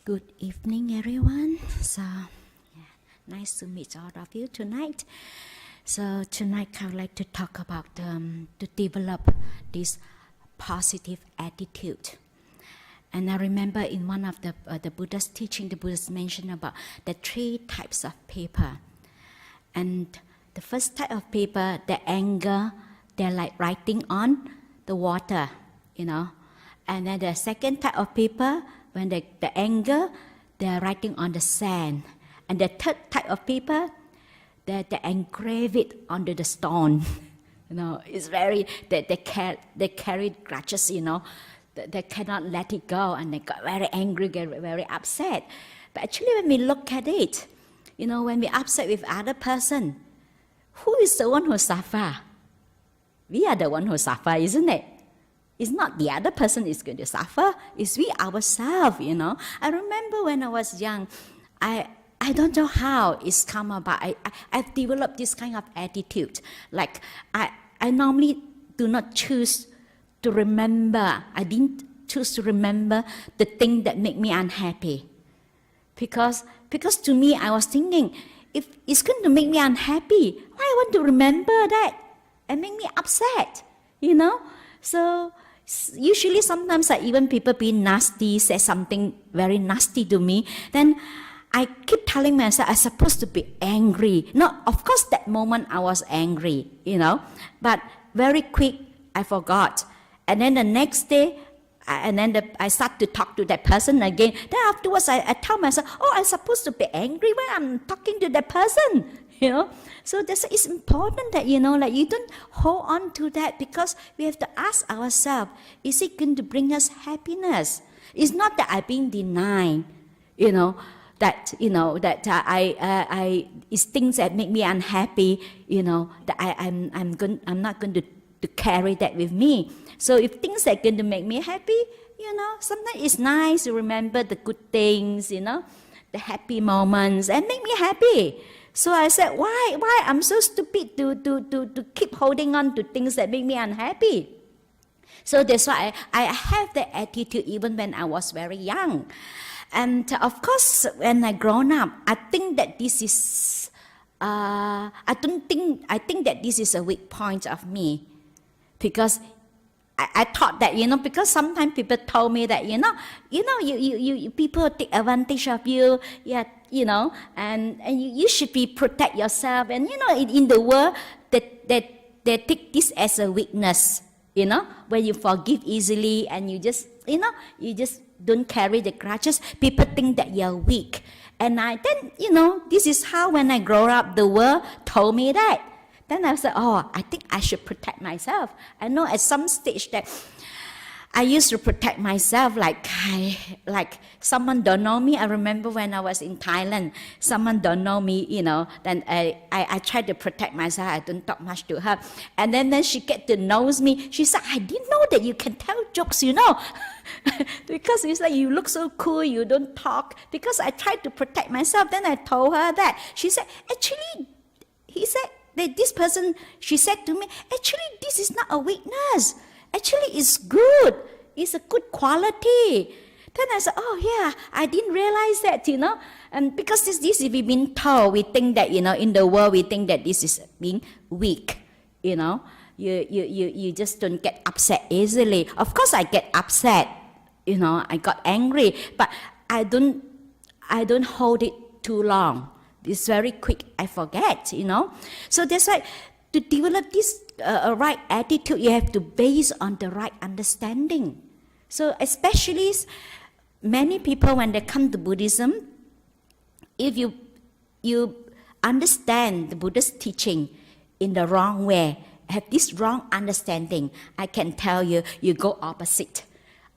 Good evening, everyone. Nice to meet all of you tonight. So tonight I would like to talk about to develop this positive attitude. And I remember in one of the Buddha's teaching, the Buddha mentioned about the 3 types of paper. And the first type of paper, the anger, they're like writing on the water, And then the second type of paper, when the anger, they're writing on the sand. And the third type of paper, they engrave it onto the stone. It's very, they carry grudges, They cannot let it go, and they got very angry, get very upset. But actually when we look at it, when we're upset with other person, who is the one who suffer? We are the one who suffer, isn't it? It's not the other person is going to suffer, it's we ourselves, I remember when I was young, I don't know how it's come about. I've developed this kind of attitude. Like, I normally do not choose to remember. I didn't choose to remember the thing that make me unhappy. Because to me, I was thinking, if it's going to make me unhappy, why I want to remember that and make me upset, So usually sometimes even people being nasty, say something very nasty to me, then I keep telling myself I'm supposed to be angry. No, of course that moment I was angry, but very quick I forgot. And then the next day, I start to talk to that person again. Then afterwards I tell myself, I'm supposed to be angry when I'm talking to that person, So it's important that, you don't hold on to that, because we have to ask ourselves, is it going to bring us happiness? It's not that I'm being denied, that it's things that make me unhappy, that I'm not going to carry that with me. So if things are going to make me happy, sometimes it's nice to remember the good things, the happy moments, and make me happy. So I said, why I'm so stupid to keep holding on to things that make me unhappy? So that's why I have that attitude even when I was very young. And of course, when I grown up, I think that this is, I think that this is a weak point of me. Because I thought that, because sometimes people told me that, you people take advantage of you, and you should protect yourself. And, in the world, they take this as a weakness, when you forgive easily and you just don't carry the grudges, people think that you're weak. And this is how when I grow up, the world told me that. Then I said, I think I should protect myself. I know at some stage that I used to protect myself, like someone don't know me. I remember when I was in Thailand, someone don't know me, then I tried to protect myself. I don't talk much to her. And then she get to know me. She said, I didn't know that you can tell jokes, because it's like you look so cool, you don't talk. Because I tried to protect myself. Then I told her that. She said, actually, this person, she said to me, actually, this is not a weakness. Actually, it's good. It's a good quality. Then I said, I didn't realize that, And because this we've been told, we think that, in the world, we think that this is being weak, You just don't get upset easily. Of course, I get upset, I got angry, but I don't hold it too long. It's very quick, I forget, So that's why to develop this right attitude, you have to base on the right understanding. So especially many people, when they come to Buddhism, if you understand the Buddhist teaching in the wrong way, have this wrong understanding, I can tell you, you go opposite.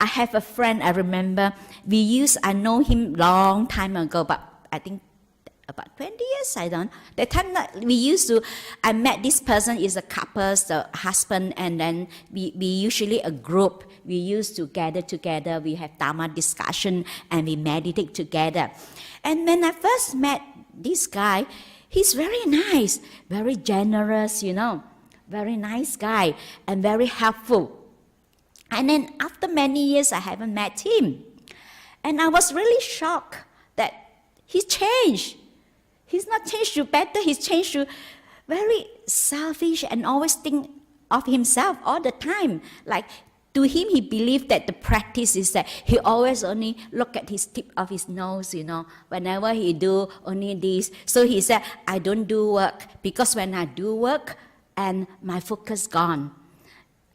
I have a friend, I remember, I know him long time ago, but I think about 20 years, I don't. That time I met this person, is a couple, the husband, and then we usually a group. We used to gather together, we have Dharma discussion, and we meditate together. And when I first met this guy, he's very nice, very generous, very nice guy, and very helpful. And then after many years, I haven't met him. And I was really shocked that he changed. He's not changed to better, he's changed to very selfish and always think of himself all the time. Like, to him, he believed that the practice is that he always only look at his tip of his nose, whenever he do only this. So he said, I don't do work, because when I do work, and my focus gone.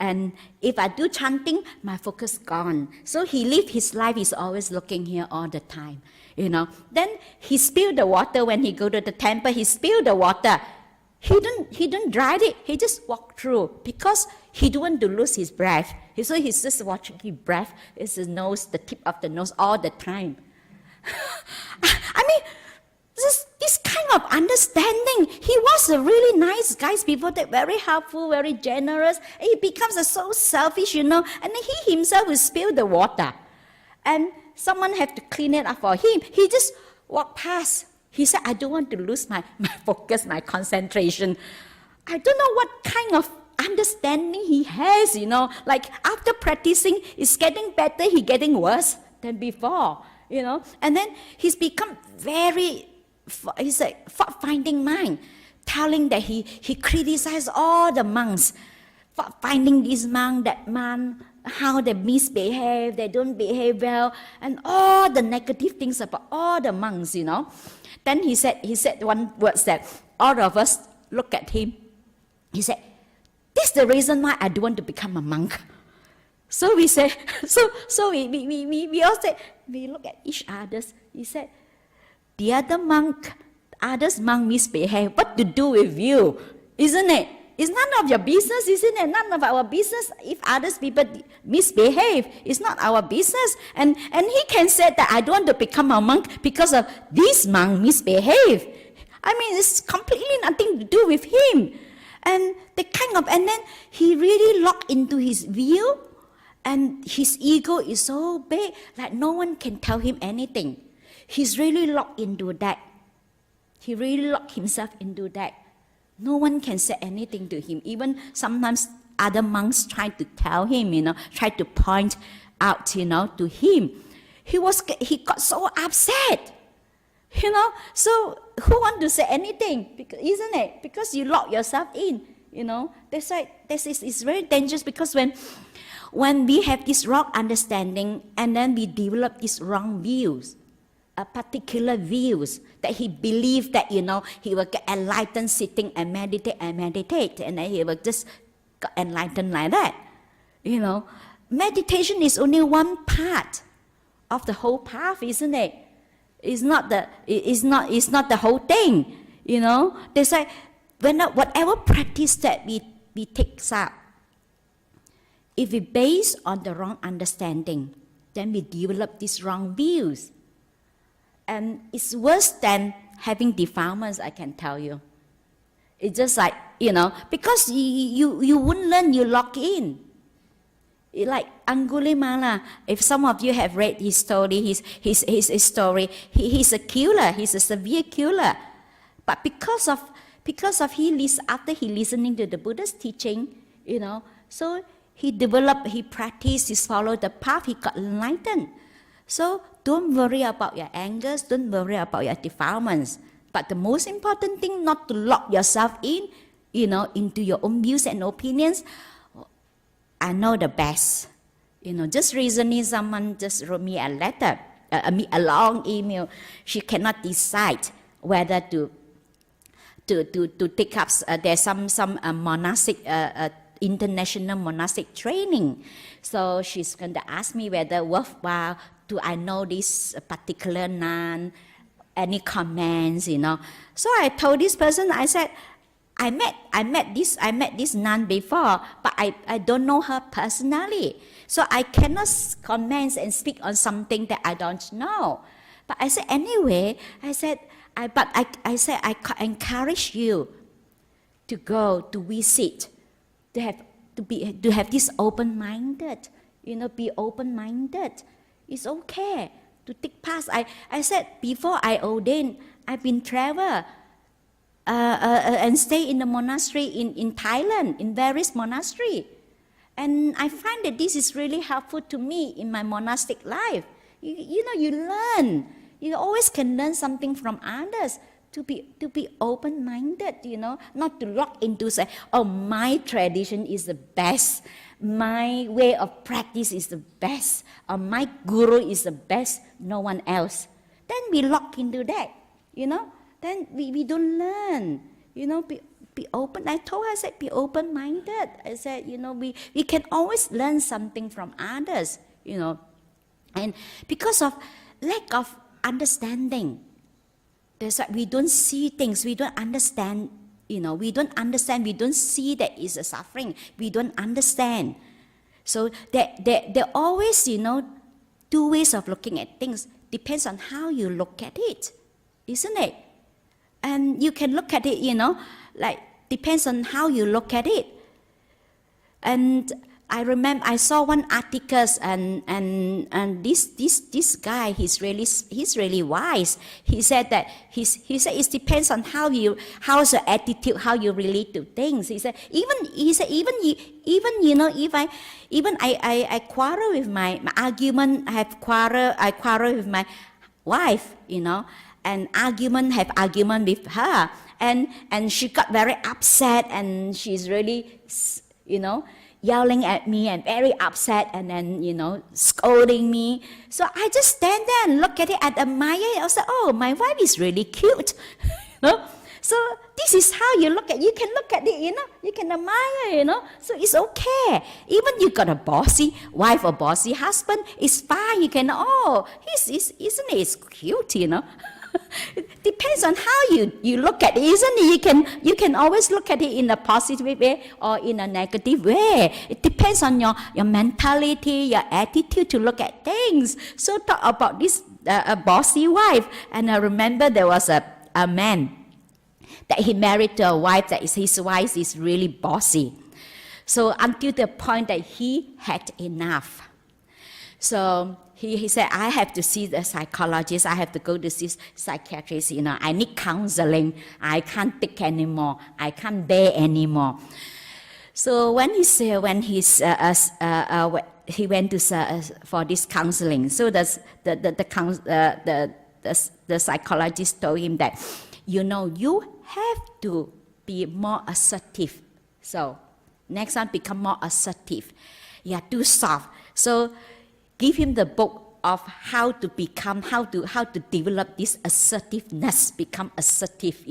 And if I do chanting, my focus gone. So he lived his life, he's always looking here all the time, Then he spilled the water when he go to the temple, he spilled the water. He didn't dry it, he just walked through, because he didn't want to lose his breath. So he's just watching his breath, his nose, the tip of the nose all the time. I mean, this kind of understanding. He was a really nice guy before that, very helpful, very generous. And he becomes so selfish, and then he himself will spill the water. And someone have to clean it up for him. He just walked past. He said, I don't want to lose my focus, my concentration. I don't know what kind of understanding he has, Like, after practicing, it's getting better, he's getting worse than before, And then he's become he's a fault-finding mind, telling that he criticized all the monks, finding this monk, that monk, how they misbehave, they don't behave well, and all the negative things about all the monks, Then he said one word that all of us look at him. He said, this is the reason why I don't want to become a monk. So we say, we all said, we look at each other. He said, the other monk, others monk misbehave. What to do with you, isn't it? It's none of your business, isn't it? None of our business. If others people misbehave, it's not our business. And he can say that I don't want to become a monk because of this monk misbehave. I mean, it's completely nothing to do with him. And then he really locked into his view, and his ego is so big, like no one can tell him anything. He's really locked into that. He really locked himself into that. No one can say anything to him. Even sometimes other monks try to tell him, try to point out, to him. He got so upset, So who want to say anything? Because, isn't it? Because you lock yourself in, That's why it's very dangerous, because when we have this wrong understanding and then we develop these wrong views, particular views, that he believed that, he will get enlightened sitting and meditate, and then he will just get enlightened like that. Meditation is only one part of the whole path, isn't it? It's not the whole thing, That's why whatever practice that we take up, if we base on the wrong understanding, then we develop these wrong views. And it's worse than having defilements, I can tell you. It's just like, because you wouldn't learn, you lock in. Like Angulimala, if some of you have read his story, his story, he's a killer, he's a severe killer. But because of after he listening to the Buddha's teaching, so he developed, he practiced, he followed the path, he got enlightened. So don't worry about your angers, don't worry about your defilements. But the most important thing, not to lock yourself in, into your own views and opinions. I know the best. Just recently someone just wrote me a letter, a long email. She cannot decide whether to take up, there's some monastic, international monastic training. So she's going to ask me whether worthwhile, do I know this particular nun, any comments, So I told this person, I said, I met this nun before, but I don't know her personally. So I cannot comment and speak on something that I don't know. But I said, anyway, I encourage you to go, to visit, to have this open-minded, be open-minded. It's okay to take paths. I said, before I ordained, I've been travel and stay in the monastery in Thailand, in various monasteries. And I find that this is really helpful to me in my monastic life. You learn. You always can learn something from others. To be open-minded, not to lock into say, oh, my tradition is the best, my way of practice is the best, or my guru is the best, no one else. Then we lock into that, Then we don't learn, be open. I told her, I said, be open-minded. I said, we can always learn something from others, And because of lack of understanding, there's like we don't see things, we don't understand, we don't see that it's a suffering, we don't understand. So there always, two ways of looking at things. Depends on how you look at it, isn't it? And you can look at it, like depends on how you look at it. And I remember I saw one article, and this guy, he's really wise. He said that it depends on how's your attitude, how you relate to things. He said even if I quarrel with my argument, I quarrel with my wife, and have argument with her, and she got very upset, and she's really, yelling at me and very upset, and then, scolding me. So I just stand there and look at it and admire it. I said, oh, my wife is really cute. So this is how you look at it. You can look at it, you can admire, So it's okay. Even you got a bossy wife or bossy husband, it's fine. You can, isn't it cute, It depends on how you look at it, isn't it? You can always look at it in a positive way or in a negative way. It depends on your mentality, your attitude to look at things. So talk about this bossy wife. And I remember there was a man that he married to a wife that his wife is really bossy. So until the point that he had enough. So he said, I have to see the psychologist, I have to go to see psychiatrist, I need counseling, I can't take anymore, I can't bear anymore. So when he went to for this counseling, so the psychologist told him that, you have to be more assertive. So next time become more assertive. You are too soft. So give him the book of how to develop this assertiveness, become assertive,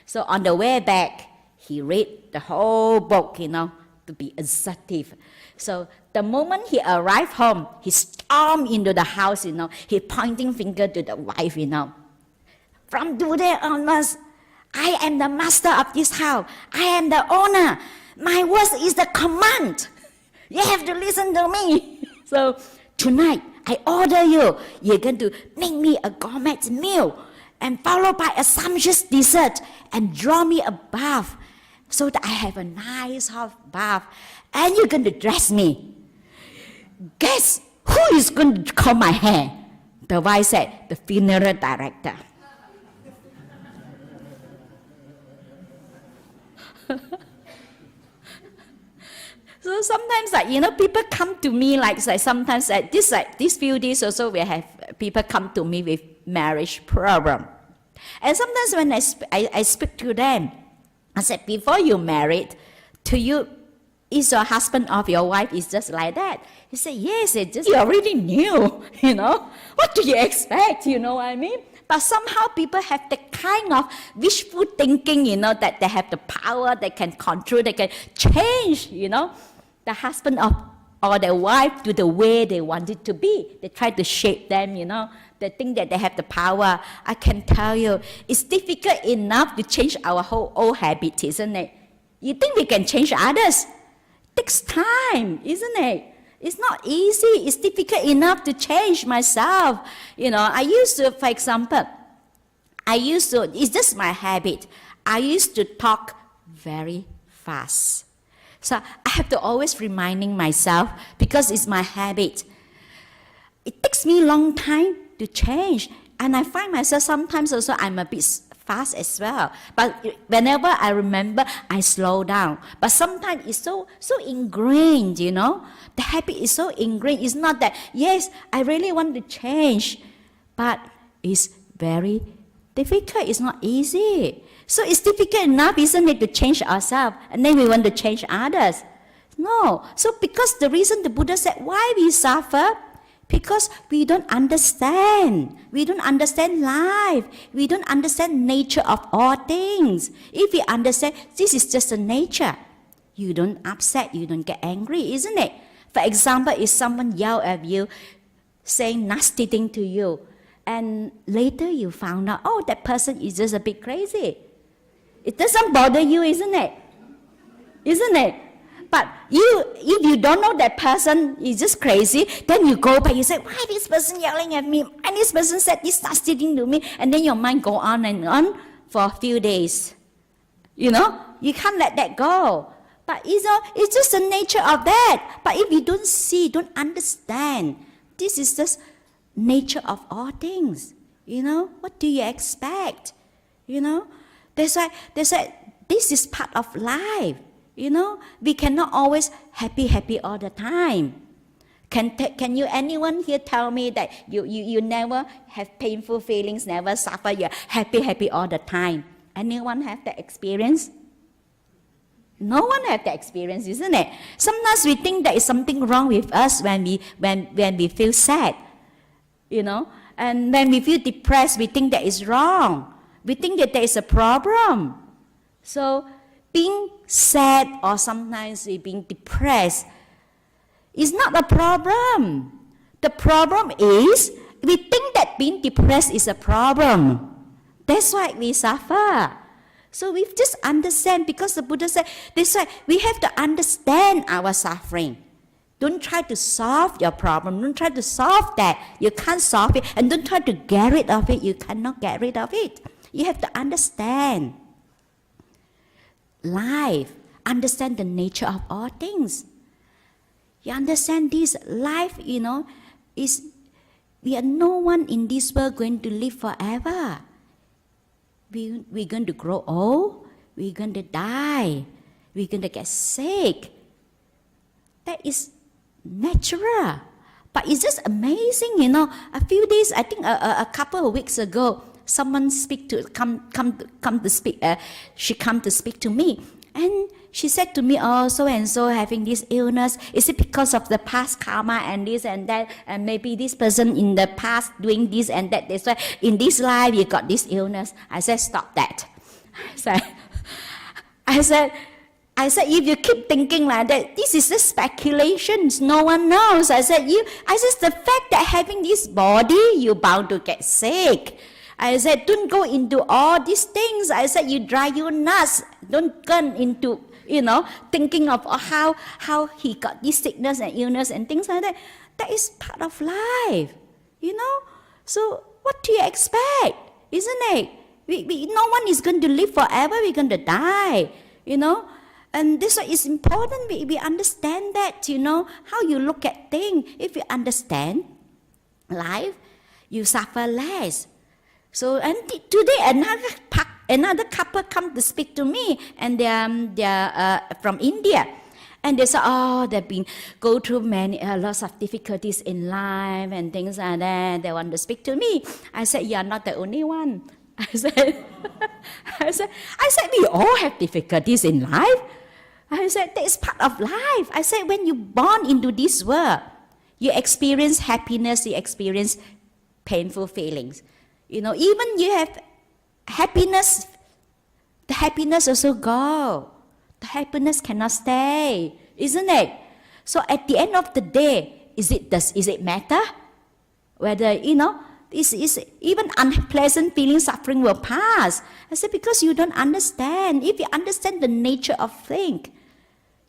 So on the way back, he read the whole book, to be assertive. So the moment he arrived home, he stormed into the house, he pointing finger to the wife, From today onwards, I am the master of this house. I am the owner. My word is the command. You have to listen to me. So tonight, I order you're going to make me a gourmet meal and followed by a sumptuous dessert and draw me a bath so that I have a nice hot bath, and you're going to dress me. Guess who is going to comb my hair? The wife said, the funeral director. So sometimes, people come to me sometimes this few days or so, we have people come to me with marriage problem. And sometimes when I speak to them, I said, before you married, to you, is your husband or your wife is just like that? He said, yes, you already knew, What do you expect, you know what I mean? But somehow people have the kind of wishful thinking, that they have the power, they can control, they can change, the husband or the wife to the way they want it to be. They try to shape them, They think that they have the power. I can tell you, it's difficult enough to change our whole old habit, isn't it? You think we can change others? It takes time, isn't it? It's not easy. It's difficult enough to change myself. I used to, for example, it's just my habit. I used to talk very fast. So I have to always reminding myself, because it's my habit. It takes me a long time to change. And I find myself sometimes also I'm a bit fast as well. But whenever I remember, I slow down. But sometimes it's so ingrained, you know. The habit is so ingrained. It's not that, yes, I really want to change, but it's very difficult. It's not easy. So it's difficult enough, isn't it, to change ourselves, and then we want to change others. No. So because the reason the Buddha said why we suffer, because we don't understand. We don't understand life. We don't understand nature of all things. If we understand this is just a nature, you don't upset, you don't get angry, isn't it? For example, if someone yell at you, saying nasty thing to you, and later you found out, oh, that person is just a bit crazy. It doesn't bother you, isn't it? Isn't it? But if you don't know that person is just crazy, then you go back, you say, why this person yelling at me? And this person said this nasty thing to me. And then your mind go on and on for a few days. You know, you can't let that go. But it's just the nature of that. But if you don't see, don't understand, this is just nature of all things. You know, what do you expect? You know, that's why this is part of life. You know, we cannot always happy all the time. Can you, anyone here tell me that you never have painful feelings, never suffer, you're happy all the time? Anyone have that experience? No one have that experience, isn't it? Sometimes we think there is something wrong with us when we feel sad, you know, and when we feel depressed, we think that is wrong. We think that there is a problem. So being sad or sometimes being depressed is not a problem. The problem is we think that being depressed is a problem. That's why we suffer. So we just understand, because the Buddha said, that's why we have to understand our suffering. Don't try to solve your problem. Don't try to solve that. You can't solve it. And don't try to get rid of it. You cannot get rid of it. You have to understand life, understand the nature of all things. You understand this life, you know, we are no one in this world going to live forever. We're going to grow old, we're going to die, we're going to get sick. That is natural. But it's just amazing, you know. A few days, I think a couple of weeks ago, someone come to speak. She come to speak to me, and she said to me, "Oh, so and so having this illness. Is it because of the past karma and this and that? And maybe this person in the past doing this and that. That's why in this life you got this illness." I said, "Stop that." I said, if you keep thinking like that, this is just speculations. No one knows. I said, the fact that having this body, you're bound to get sick. I said, don't go into all these things. I said, you drive you nuts. Don't go into, you know, thinking of how he got this sickness and illness and things like that. That is part of life, you know. So what do you expect, isn't it? No one is going to live forever. We're going to die, you know. And this is important. We understand that, you know, how you look at things. If you understand life, you suffer less. So, and today another couple come to speak to me, and they're from India, and they said, oh, they've been go through lots of difficulties in life and things like that. They want to speak to me. I said, you're not the only one. I said, we all have difficulties in life. I said, that is part of life. I said, when you're born into this world, you experience happiness, you experience painful feelings. You know, even you have happiness, the happiness also go. The happiness cannot stay, isn't it? So at the end of the day, is it matter? Whether, you know, even unpleasant feelings, suffering will pass. I said, because you don't understand. If you understand the nature of things,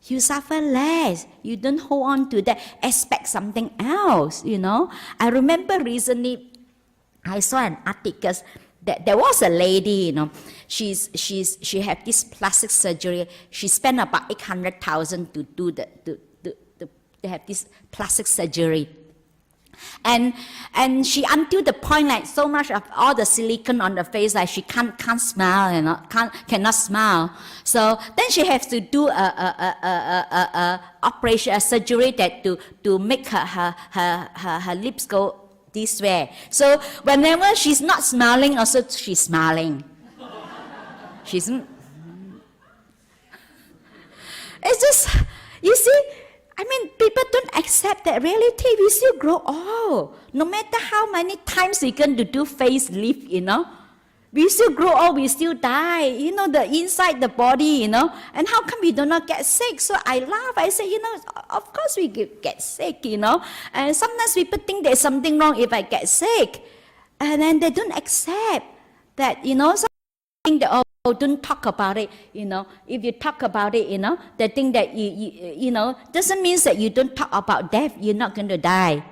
you suffer less. You don't hold on to that, expect something else, you know. I remember recently, I saw an article that there was a lady, you know, she had this plastic surgery. She spent about 800,000 to do to have this plastic surgery. And she, until the point like so much of all the silicone on the face, like she can't smile, cannot smile. So then she has to do a operation, a surgery that to make her lips go this way. So whenever she's not smiling, also she's smiling. She's. It's just, you see. I mean, people don't accept that reality. We still grow old. No matter how many times we're going to do facelift, we still grow old, we still die. The inside the body, And how come we do not get sick? So I laugh. I say, of course we get sick, And sometimes people think there's something wrong if I get sick. And then they don't accept that, some think that, don't talk about it, If you talk about it, they think that, doesn't mean that you don't talk about death, you're not going to die.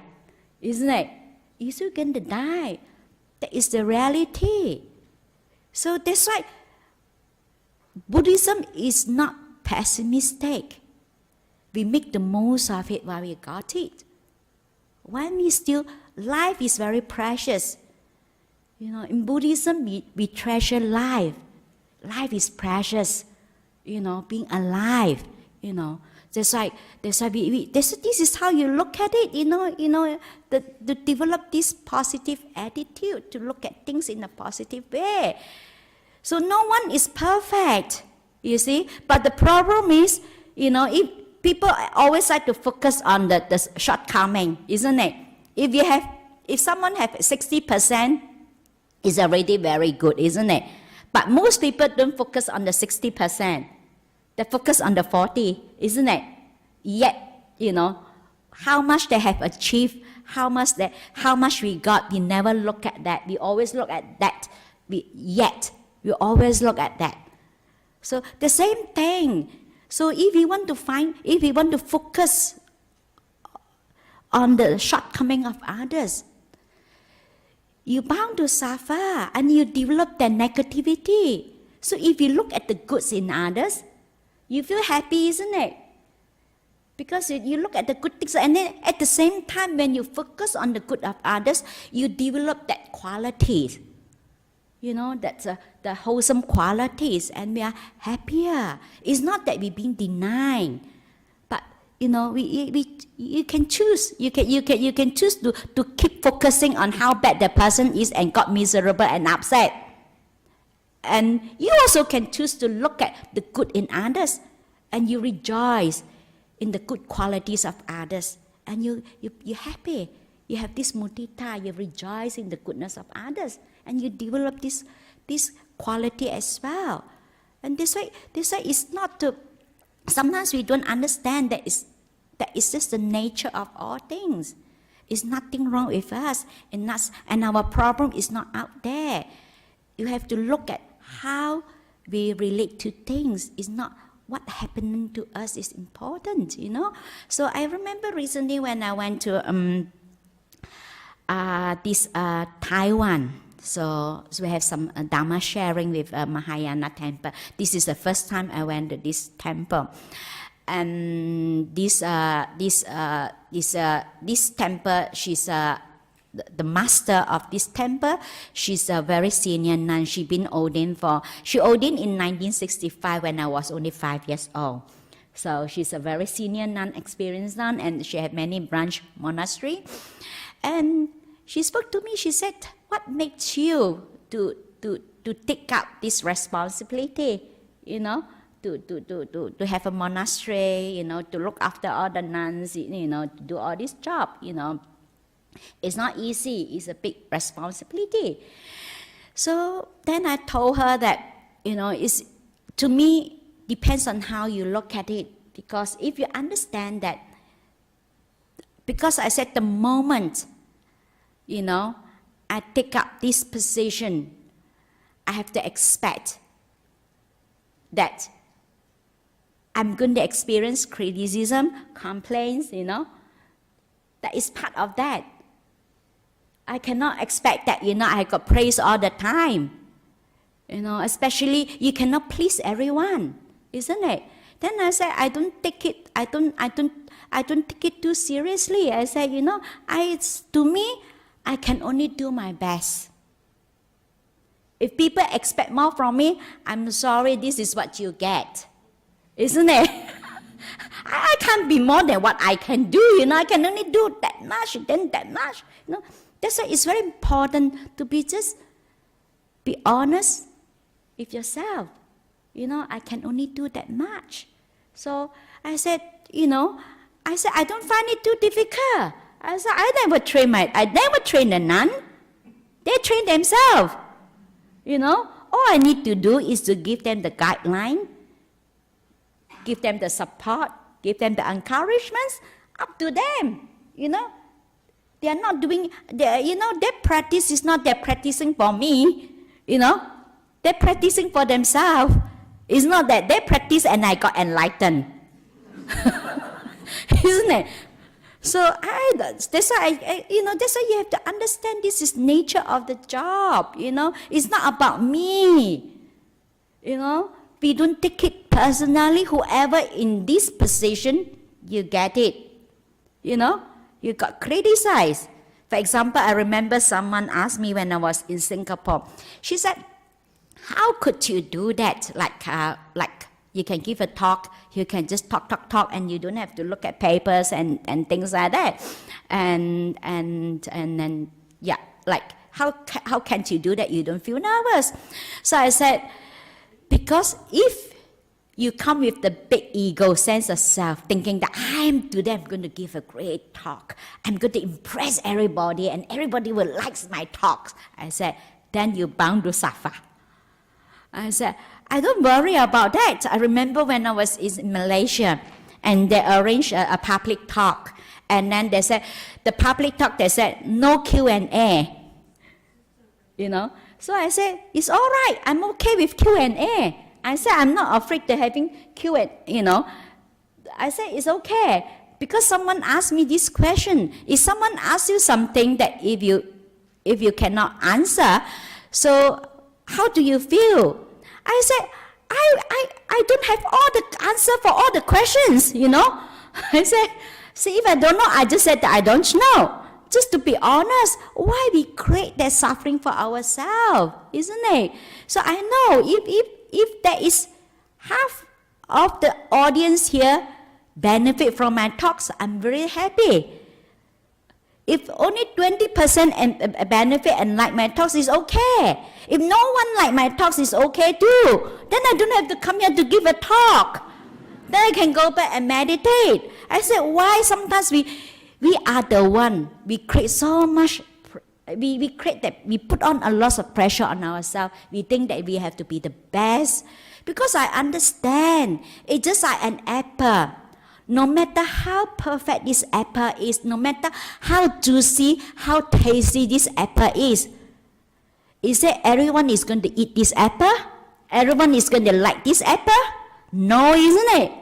Isn't it? You're still going to die. That is the reality. So that's why Buddhism is not pessimistic. We make the most of it while we got it. When life is very precious. In Buddhism, we treasure life. Life is precious, being alive, That's why this is how you look at it, to develop this positive attitude, to look at things in a positive way. So no one is perfect, you see. But the problem is, if people always like to focus on the shortcoming, isn't it? If someone has 60%, it's already very good, isn't it? But most people don't focus on the 60%. They focus on the 40%, isn't it? Yet, how much they have achieved, how much we got, we never look at that. We always look at that. We always look at that. So the same thing. So if we want to focus on the shortcoming of others, you're bound to suffer and you develop that negativity. So if you look at the goods in others, you feel happy, isn't it? Because you look at the good things, and then at the same time, when you focus on the good of others, you develop that qualities. That's the wholesome qualities, and we are happier. It's not that we're being denied, but you can choose. You can choose to keep focusing on how bad the person is and got miserable and upset. And you also can choose to look at the good in others, and you rejoice in the good qualities of others, and you're happy. You have this mudita, you rejoice in the goodness of others, and you develop this quality as well. And this way it's not to. Sometimes we don't understand that it's just the nature of all things. It's nothing wrong with us, and our problem is not out there. You have to look at how we relate to things. It's not what happening to us is important, So I remember recently when I went to Taiwan. So we have some Dharma sharing with Mahayana temple. This is the first time I went to this temple. And this temple, she's the master of this temple. She's a very senior nun. She ordained in 1965 when I was only 5 years old. So she's a very senior nun, experienced nun, and she had many branch monastery. And she spoke to me. She said, "What makes you to take up this responsibility? To have a monastery, to look after all the nuns, to do all this job, It's not easy. It's a big responsibility." So then I told her that, it's, to me, depends on how you look at it. Because if you understand that, because I said the moment, I take up this position, I have to expect that I'm going to experience criticism, complaints, That is part of that. I cannot expect that, I got praise all the time. Especially you cannot please everyone, isn't it? Then I said, I don't take it, I don't take it too seriously. I said, to me, I can only do my best. If people expect more from me, I'm sorry, this is what you get. Isn't it? I can't be more than what I can do, I can only do that much, then that much. That's why it's very important to be honest with yourself. I can only do that much. So I said, I don't find it too difficult. I said, I never train the nun. They train themselves. All I need to do is to give them the guideline, give them the support, give them the encouragements, up to them. They are not doing, their practice is not they're practicing for me, they're practicing for themselves. It's not that they practice and I got enlightened. Isn't it? So that's why that's why you have to understand this is nature of the job. It's not about me. We don't take it personally. Whoever in this position, you get it. You got criticized. For example, I remember someone asked me when I was in Singapore. She said, "How could you do that? Like you can give a talk, you can just talk, and you don't have to look at papers and things like that. And then like how can you do that? You don't feel nervous." So I said, because if you come with the big ego sense of self, thinking that I'm going to give a great talk, I'm going to impress everybody, and everybody will like my talks. I said, then you're bound to suffer. I said, I don't worry about that. I remember when I was in Malaysia, and they arranged a public talk, and then they said, the public talk, they said, no Q&A. So I said, it's all right, I'm okay with Q&A. I said, I'm not afraid to having Q&A, I said, it's okay, because someone asked me this question. If someone asks you something that if you cannot answer, so how do you feel? I said, I don't have all the answer for all the questions, I said, see, if I don't know, I just said that I don't know. Just to be honest, why we create that suffering for ourselves, isn't it? So I know if there is half of the audience here benefit from my talks, I'm very happy. If only 20% benefit and like my talks, is okay. If no one like my talks, is okay too. Then I don't have to come here to give a talk. Then I can go back and meditate. I said, why sometimes we are the one, we create so much, we create that, we put on a lot of pressure on ourselves. We think that we have to be the best. Because I understand, it's just like an apple. No matter how perfect this apple is, no matter how juicy, how tasty this apple is it everyone is going to eat this apple? Everyone is going to like this apple? No, isn't it?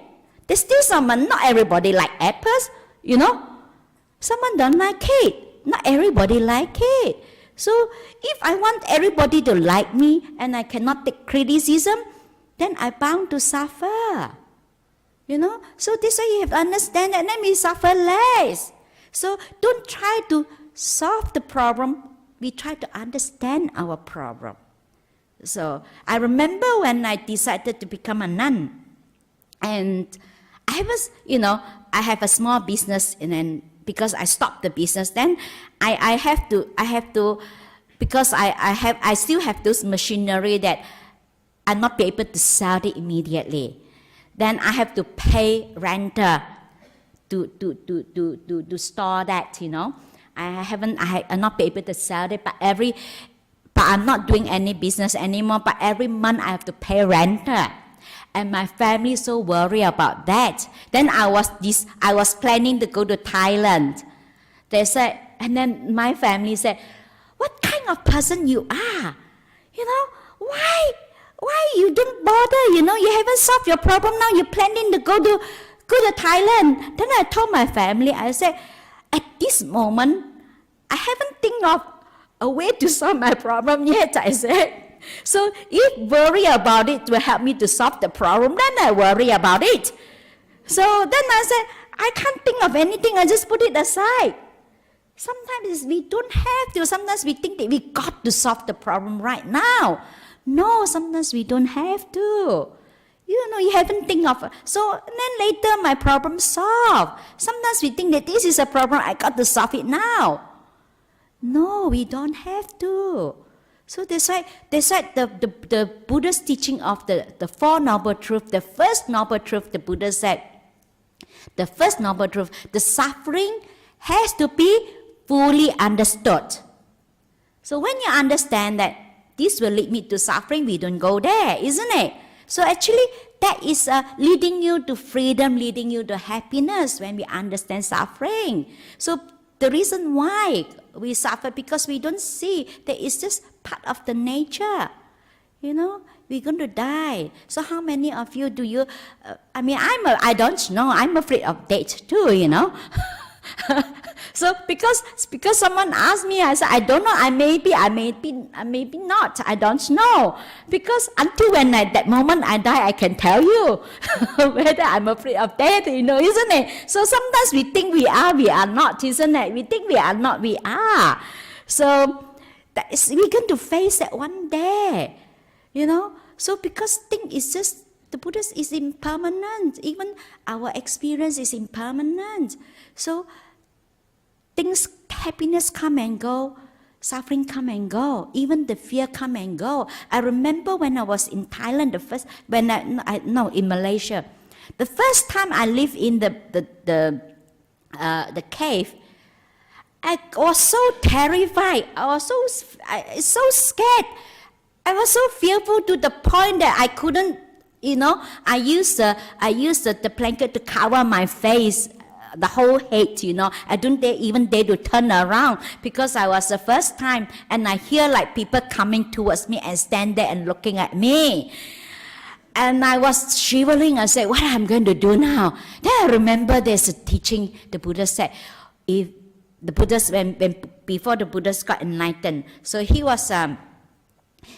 There's still someone, not everybody like apples, Someone don't like it. Not everybody like it. So if I want everybody to like me and I cannot take criticism, then I'm bound to suffer. So this is why you have to understand that, then we suffer less. So don't try to solve the problem. We try to understand our problem. So I remember when I decided to become a nun, and I was, I have a small business, and then because I stopped the business, then I have to, because I still have those machinery that I'm not be able to sell it immediately. Then I have to pay renter to store that, I'm not be able to sell it, but I'm not doing any business anymore, but every month I have to pay renter. And my family so worried about that. Then I was planning to go to Thailand. They said, and then my family said, what kind of person you are? Why you don't bother? You haven't solved your problem, now you're planning to go to Thailand. Then I told my family, I said, at this moment, I haven't think of a way to solve my problem yet, I said. So if worry about it will help me to solve the problem, then I worry about it. So then I said, I can't think of anything, I just put it aside. Sometimes we don't have to. Sometimes we think that we got to solve the problem right now. No, sometimes we don't have to. You haven't think of. So then later my problem solved. Sometimes we think that this is a problem, I got to solve it now. No, we don't have to. So that's why the Buddha's teaching of the Four Noble Truths, the first Noble Truth, the Buddha said, the first Noble Truth, the suffering has to be fully understood. So when you understand that this will lead me to suffering, we don't go there, isn't it? So actually, that is leading you to freedom, leading you to happiness when we understand suffering. So the reason why we suffer, because we don't see that it's just part of the nature. We're going to die. So how many of you do you, I don't know, I'm afraid of death too, So because someone asked me, I said, I don't know, I may be not, I don't know. Because until that moment I die, I can tell you whether I'm afraid of death, isn't it? So sometimes we think we are not, isn't it? We think we are not, we are. So we're going to face that one day, So because thing is just, the Buddhist is impermanent. Even our experience is impermanent. So things, happiness come and go, suffering come and go, even the fear come and go. I remember when I was in Thailand, in Malaysia, the first time I lived in the cave, I was so terrified. I was so scared. I was so fearful to the point that I couldn't, I used the blanket to cover my face, the whole head, I don't even dare to turn around, because I was the first time, and I hear like people coming towards me and stand there and looking at me. And I was shivering. I said, what am I going to do now? Then I remember there's a teaching the Buddha said, if the Buddhas, before the Buddhas got enlightened, so he was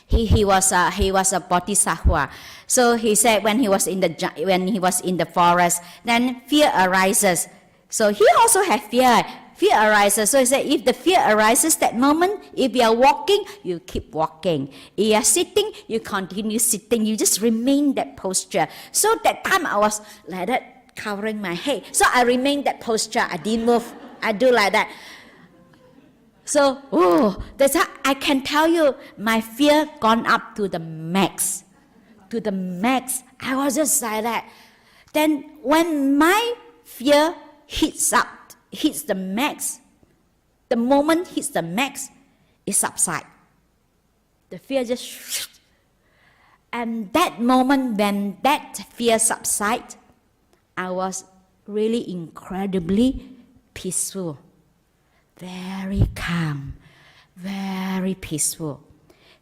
he was a bodhisattva. So he said when he was in the forest, then fear arises. So he also had fear. Fear arises. So he said, if the fear arises that moment, if you are walking, you keep walking. If you are sitting, you continue sitting. You just remain that posture. So that time I was like that, covering my head. So I remained that posture. I didn't move. I do like that. So, that's how I can tell you, my fear gone up to the max. To the max. I was just like that. Then when my fear hits the max, the moment hits the max, it subsides. The fear just... And that moment when that fear subsides, I was really incredibly peaceful. Very calm, very peaceful.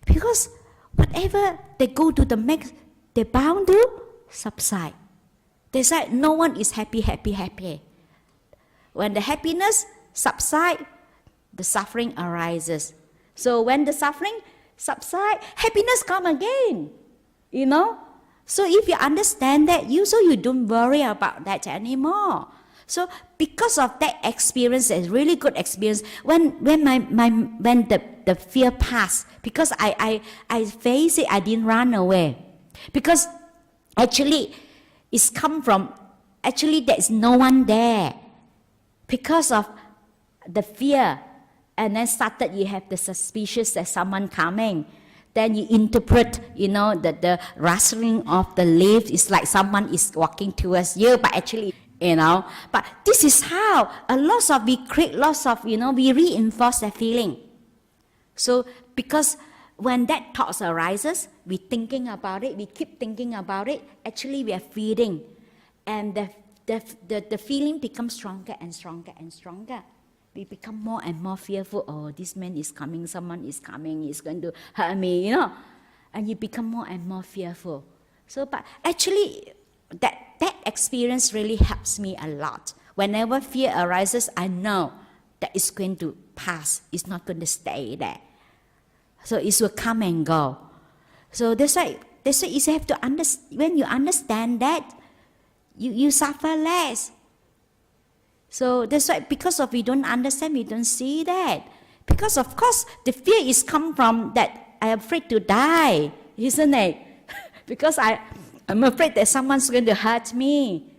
Because whatever they go to the max, they're bound to subside. They say no one is happy. When the happiness subsides, the suffering arises. So when the suffering subsides, happiness comes again. So if you understand that, you don't worry about that anymore. So because of that experience, a really good experience, when the fear passed, because I faced it, I didn't run away. Because actually it's come from, there is no one there. Because of the fear, and then you have the suspicious that someone coming. Then you interpret, that the rustling of the leaves is like someone is walking towards you, but actually, but this is how we create lots of, we reinforce that feeling. So because when that thought arises, we thinking about it, we keep thinking about it, actually we are feeding. And the feeling becomes stronger and stronger and stronger. We become more and more fearful. Oh, this man is coming, someone is coming, he's going to hurt me, And you become more and more fearful. So, but actually, that experience really helps me a lot. Whenever fear arises, I know that it's going to pass. It's not going to stay there. So it will come and go. So that's why you have to understand. When you understand that, you suffer less. So that's why, because of we don't understand, we don't see that. Because of course, the fear is come from that I'm afraid to die, isn't it? Because I'm afraid that someone's going to hurt me.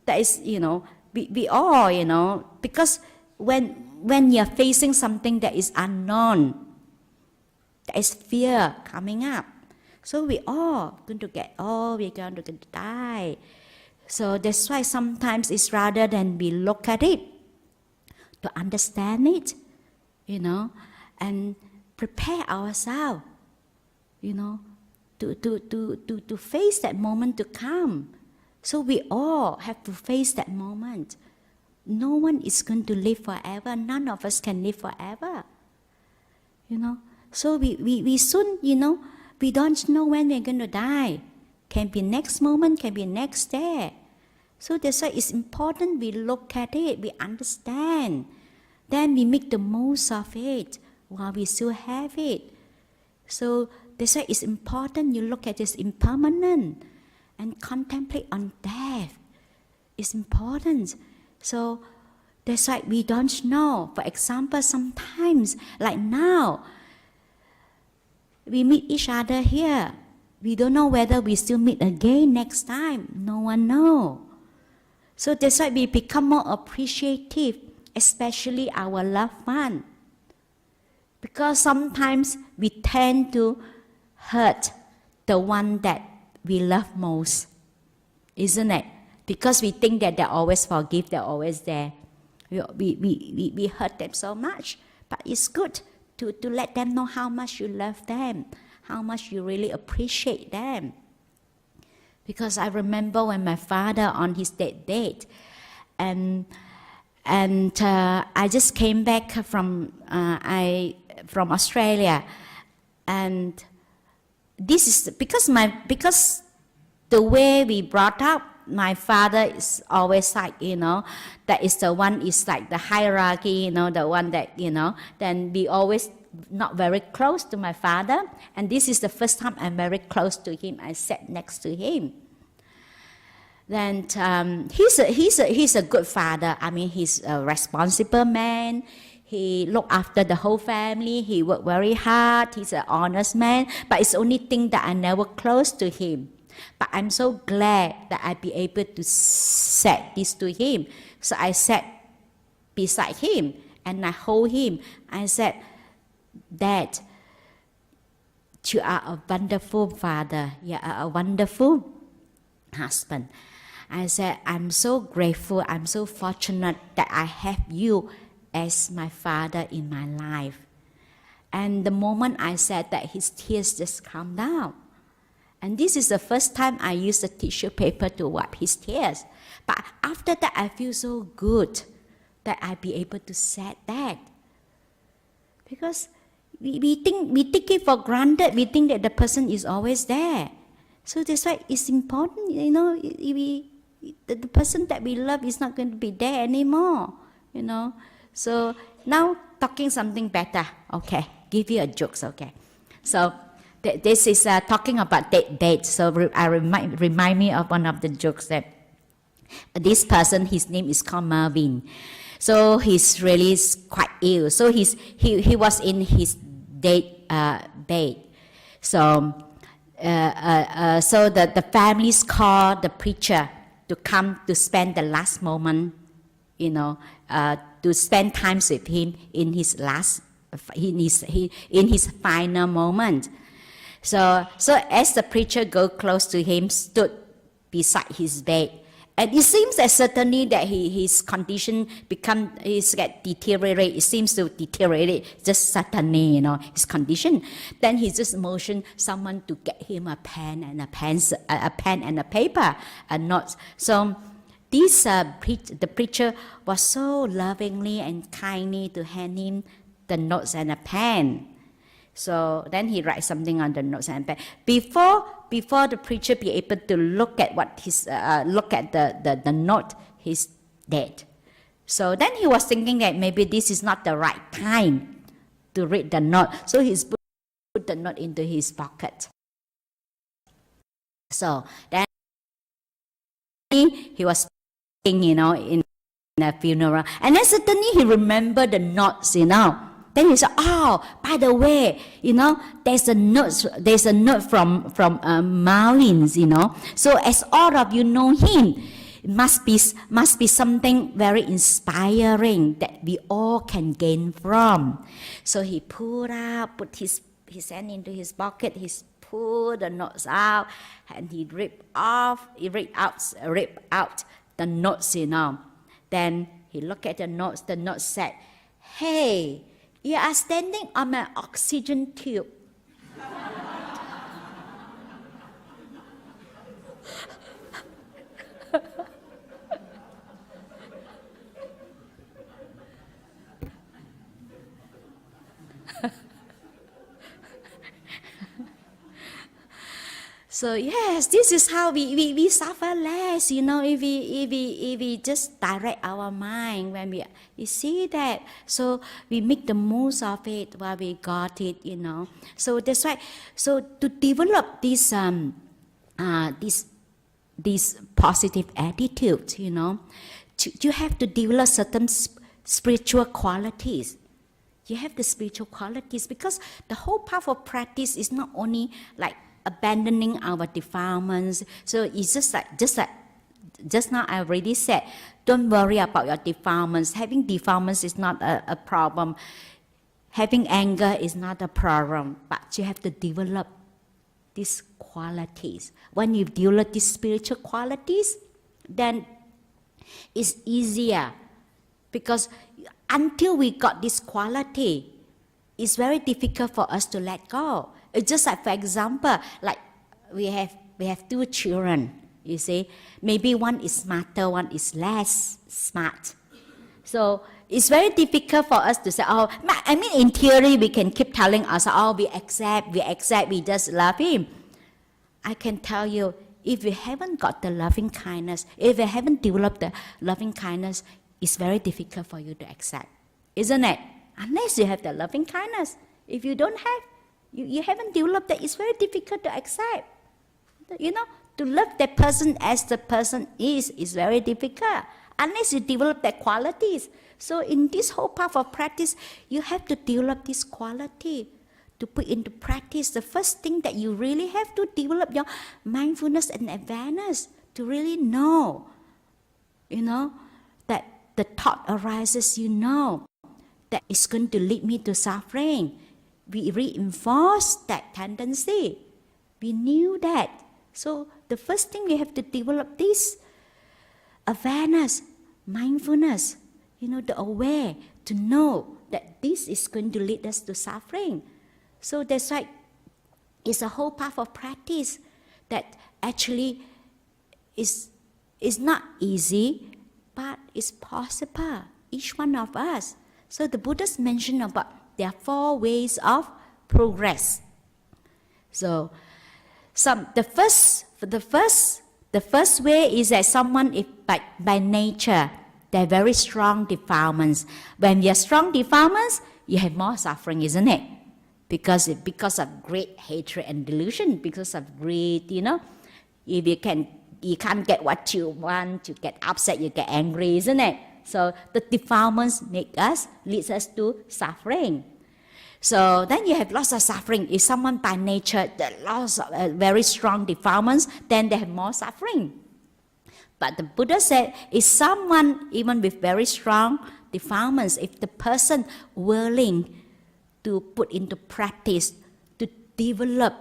That is, we all, because when you're facing something that is unknown, there is fear coming up. So we're going to die. So that's why sometimes it's rather than we look at it, to understand it, and prepare ourselves, to face that moment to come. So we all have to face that moment. No one is going to live forever. None of us can live forever. So we soon, we don't know when we're going to die. Can be next moment, can be next day. So that's why it's important we look at it, we understand. Then we make the most of it while we still have it. So that's why it's important you look at this impermanent and contemplate on death. It's important. So that's why we don't know. For example, sometimes, like now, we meet each other here. We don't know whether we still meet again next time. No one knows. So that's why we become more appreciative, especially our loved one. Because sometimes we tend to hurt the one that we love most, isn't it? Because we think that they're always forgive, they're always there. We hurt them so much. But it's good to let them know how much you love them, how much you really appreciate them. Because I remember when my father on his deathbed, and I just came back from Australia, and this is because the way we brought up, my father is always like, that is the one is like the hierarchy, the one that, then we always not very close to my father. And this is the first time I'm very close to him. I sat next to him. Then he's a good father. I mean, he's a responsible man. He looked after the whole family. He worked very hard. He's an honest man. But it's the only thing that I never close to him. But I'm so glad that I be able to say this to him. So I sat beside him and I hold him. I said, Dad, you are a wonderful father. You are a wonderful husband. I said, I'm so grateful. I'm so fortunate that I have you as my father in my life. And the moment I said that, his tears just calmed down. And this is the first time I used a tissue paper to wipe his tears. But after that, I feel so good that I be able to say that. Because we take it for granted. We think that the person is always there. So that's why it's important, the person that we love is not going to be there anymore, So now talking something better, okay, give you a jokes, okay. So this is talking about death. So I remind me of one of the jokes that this person, his name is called Marvin. So he's really quite ill. So he was in his bed. So the families called the preacher to come to spend the last moment, to spend time with him in his final moment. So as the preacher go close to him, stood beside his bed, and it seems that certainly that his condition get deteriorate. It seems to deteriorate just suddenly, his condition. Then he just motioned someone to get him a pen and a paper, a note. So this the preacher was so lovingly and kindly to hand him the notes and a pen. So then he writes something on the notes and pen. Before the preacher be able to look at the note, he's dead. So then he was thinking that maybe this is not the right time to read the note. So he's put the note into his pocket. So then he was thinking, in a funeral. And then suddenly he remembered the notes, Then he said, oh, by the way, there's a note from Marlins, So as all of you know him, it must be something very inspiring that we all can gain from. So he put his hand into his pocket, he pulled the notes out, and he ripped out the notes, Then he looked at the notes said, hey, you are standing on an oxygen tube. So yes, this is how we suffer less, if we just direct our mind when we see that. So we make the most of it while we got it, So that's why. So to develop this positive attitude, you have to develop certain spiritual qualities. You have the spiritual qualities because the whole path of practice is not only like abandoning our defilements. So it's just now I already said, don't worry about your defilements. Having defilements is not a problem. Having anger is not a problem. But you have to develop these qualities. When you develop these spiritual qualities, then it's easier. Because until we got this quality, it's very difficult for us to let go. It's just like, for example, like we have two children, you see. Maybe one is smarter, one is less smart. So it's very difficult for us to say, in theory, we can keep telling ourselves, we accept, we just love him. I can tell you, if we haven't got the loving kindness, if we haven't developed the loving kindness, it's very difficult for you to accept, isn't it? Unless you have the loving kindness. If you don't have, you haven't developed that, it's very difficult to accept. To love that person as the person is very difficult, unless you develop that qualities. So in this whole path of practice, you have to develop this quality to put into practice. The first thing that you really have to develop your mindfulness and awareness to really know, that the thought arises, that it's going to lead me to suffering. We reinforce that tendency. We knew that. So the first thing we have to develop this awareness, mindfulness, the aware, to know that this is going to lead us to suffering. So that's why it's a whole path of practice that actually is not easy, but it's possible, each one of us. So the Buddha's mentioned about there are 4 ways of progress. So the first way is that someone, if by nature, they're very strong defilements. When you have strong defilements, you have more suffering, isn't it? Because of great hatred and delusion, because of greed, If you can't get what you want, you get upset, you get angry, isn't it? So the defilements leads us to suffering. So then you have lots of suffering. If someone by nature lots of very strong defilements, then they have more suffering. But the Buddha said, if someone even with very strong defilements, if the person willing to put into practice to develop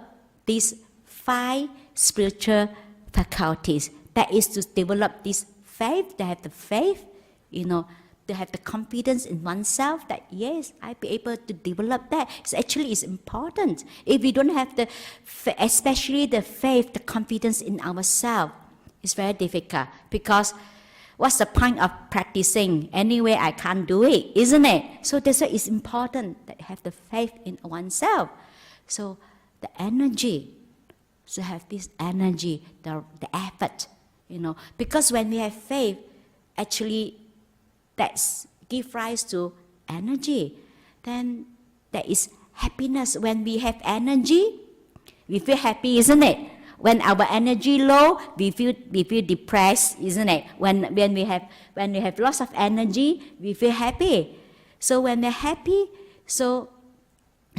these 5 spiritual faculties, that is to develop this faith, they have the faith, they have the confidence in oneself that, yes, I'll be able to develop that. It's important. If we don't have especially the faith, the confidence in ourselves, it's very difficult. Because what's the point of practicing? Anyway, I can't do it, isn't it? So that's why it's important that you have the faith in oneself. So the energy, to have this energy, the effort, Because when we have faith, actually, that gives rise to energy. Then there is happiness. When we have energy, we feel happy, isn't it? When our energy low, we feel depressed, isn't it? When we have lots of energy, we feel happy. So when we're happy, so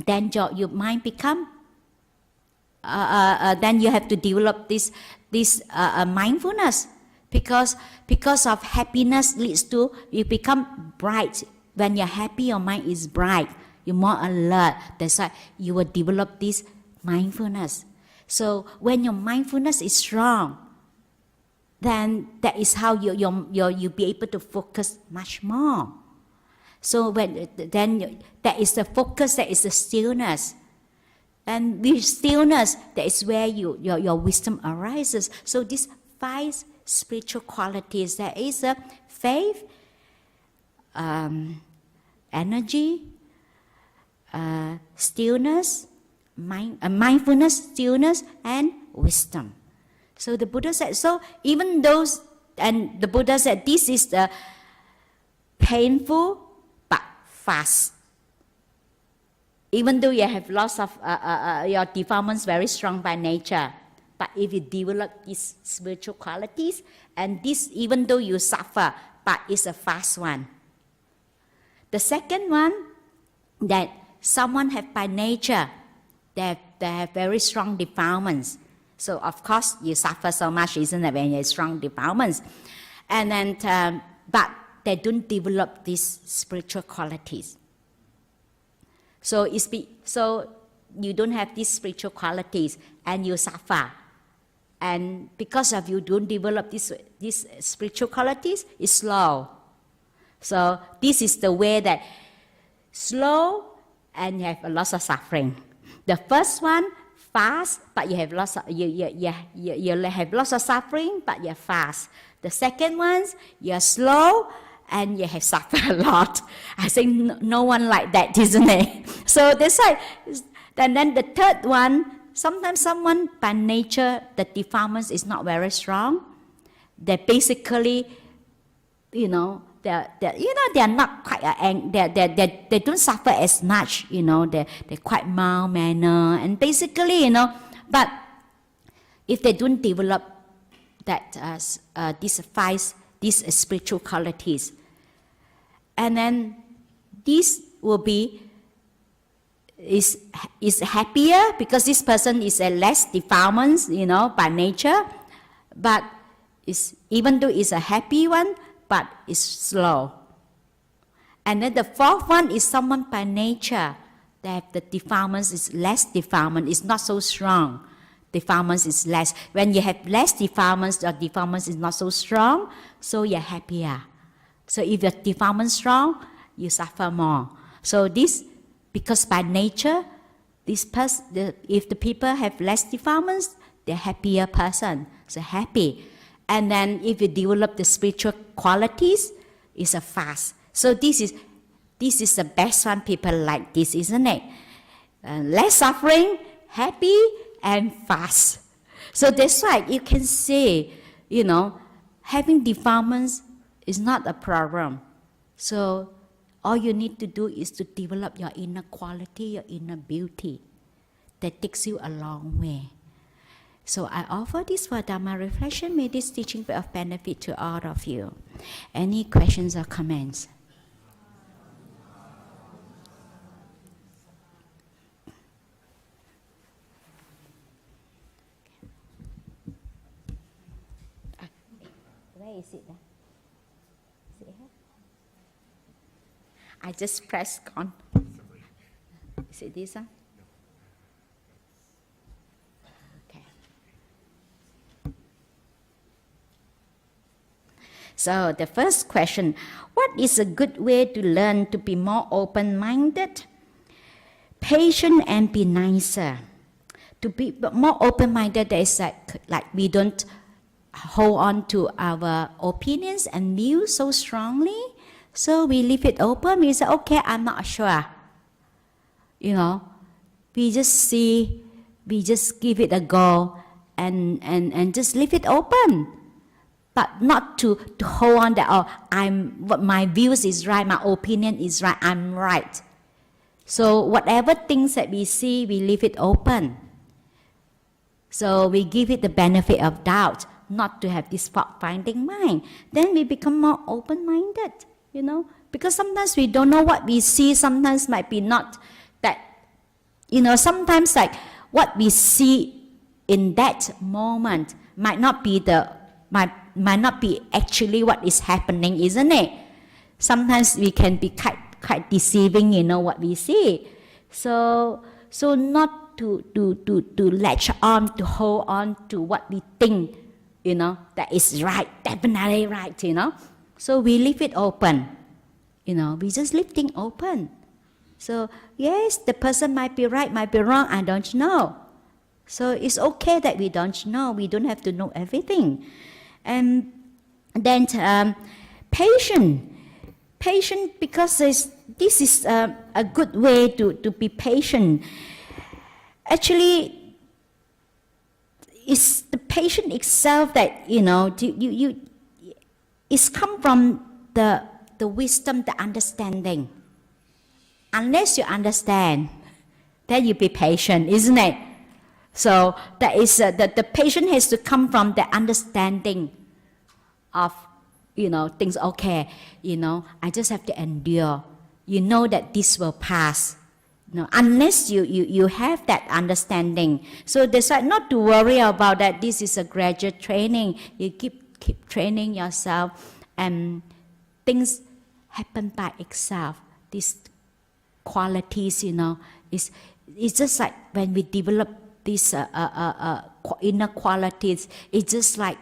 then your mind become. Then you have to develop this mindfulness, because of happiness leads to you become bright. When you're happy, your mind is bright. You're more alert. That's why you will develop this mindfulness. So when your mindfulness is strong, then that is how you'll be able to focus much more. So then that is the focus, that is the stillness. And with stillness, that is where your wisdom arises. So these 5 spiritual qualities, there is a faith, energy, stillness, mindfulness, stillness, and wisdom. So the Buddha said, so even those, and the Buddha said, this is the painful but fast. Even though you have lots of, your defilements very strong by nature, but if you develop these spiritual qualities, and this, even though you suffer, but it's a fast one. The second one, that someone have by nature, they have very strong defilements. So of course you suffer so much, isn't it, when you have strong defilements. And then, but they don't develop these spiritual qualities. So you don't have these spiritual qualities and you suffer. And because of you don't develop these spiritual qualities, it's slow. So this is the way that slow and you have a lot of suffering. The first one, fast, but you have lots of, you have lots of suffering, but you're fast. The second one, you're slow and you have suffered a lot. I think no one like that, isn't it? So that's why. And then the third one, sometimes someone by nature, the defilements is not very strong. They basically, they're not quite, they don't suffer as much, they're quite mild manner, and basically, but if they don't develop that these spiritual qualities, and then this will be is happier because this person is a less defilements, by nature, but even though it's a happy one, but it's slow. And then the fourth one is someone by nature that the defilements is less defilement, it's not so strong. Defilements is less. When you have less defilements, your defilements is not so strong, so you're happier. So if your defilement is strong, you suffer more. So this, because by nature, if the people have less defilements, they're happier person, so happy. And then if you develop the spiritual qualities, it's a fast. So this is the best one. People like this, isn't it? Less suffering, happy, and fast. So that's why you can say, having defilements is not a problem. So all you need to do is to develop your inner quality, your inner beauty. That takes you a long way. So I offer this for Dharma reflection. May this teaching be of benefit to all of you. Any questions or comments? Where is it? Is it here? I just pressed on. Is it this one? Okay. So the first question, what is a good way to learn to be more open-minded, patient, and be nicer? To be more open-minded, there is like we don't hold on to our opinions and views so strongly. So we leave it open. We say, okay, I'm not sure. We just give it a go and just leave it open. But not to hold on that, my views is right, my opinion is right, I'm right. So whatever things that we see, we leave it open. So we give it the benefit of doubt, not to have this fault-finding mind. Then we become more open-minded, you know. Because sometimes we don't know what we see, sometimes might be not that, you know, sometimes like what we see in that moment might not be actually what is happening, isn't it? Sometimes we can be quite deceiving, you know, what we see. So not to latch on, to hold on to what we think, you know, that is right, definitely right, you know. So we leave it open, you know, we just leave things open. So yes, the person might be right, might be wrong, I don't know. So it's okay that we don't know, we don't have to know everything. And then patient because this is a good way to be patient. Actually, it's the patience itself that, you know, it's come from the wisdom, the understanding. Unless you understand, then you be patient, isn't it? So that is the patience has to come from the understanding of, you know, things. Okay, you know, I just have to endure. You know that this will pass. No, unless you have that understanding. So that's why not to worry about that. This is a gradual training. You keep training yourself, and things happen by itself. These qualities, you know, it's just like when we develop these inner qualities. It's just like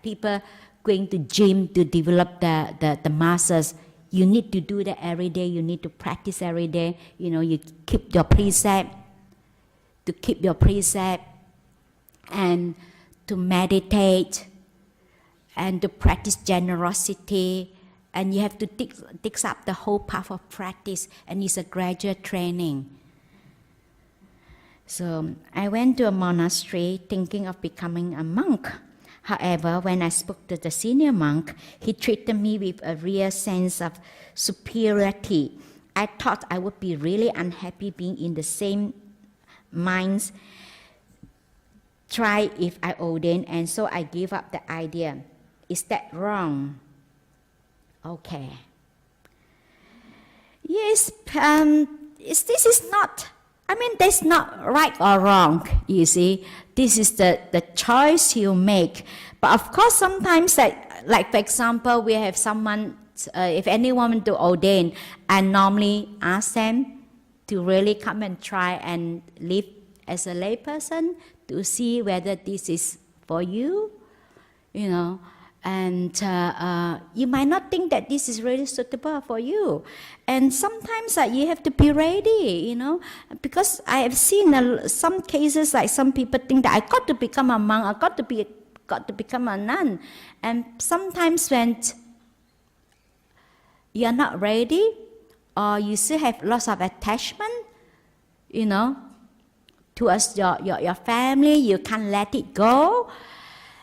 people going to gym to develop the muscles. You need to do that every day. You need to practice every day. You know, you keep your precept, and to meditate, and to practice generosity. And you have to take up the whole path of practice, and it's a gradual training. So I went to a monastery thinking of becoming a monk. However, when I spoke to the senior monk, he treated me with a real sense of superiority. I thought I would be really unhappy being in the same minds. Try if I ordain, and so I gave up the idea. Is that wrong? Okay. Yes, this is not, I mean, that's not right or wrong, you see. This is the choice you make. But of course, sometimes, like for example, we have someone, if anyone want to ordain, I normally ask them to really come and try and live as a layperson to see whether this is for you, you know. And you might not think that this is really suitable for you. And sometimes you have to be ready, you know, because I have seen some cases like some people think that I got to become a monk, I got to become a nun. And sometimes when you're not ready, or you still have lots of attachment, you know, towards your family, you can't let it go.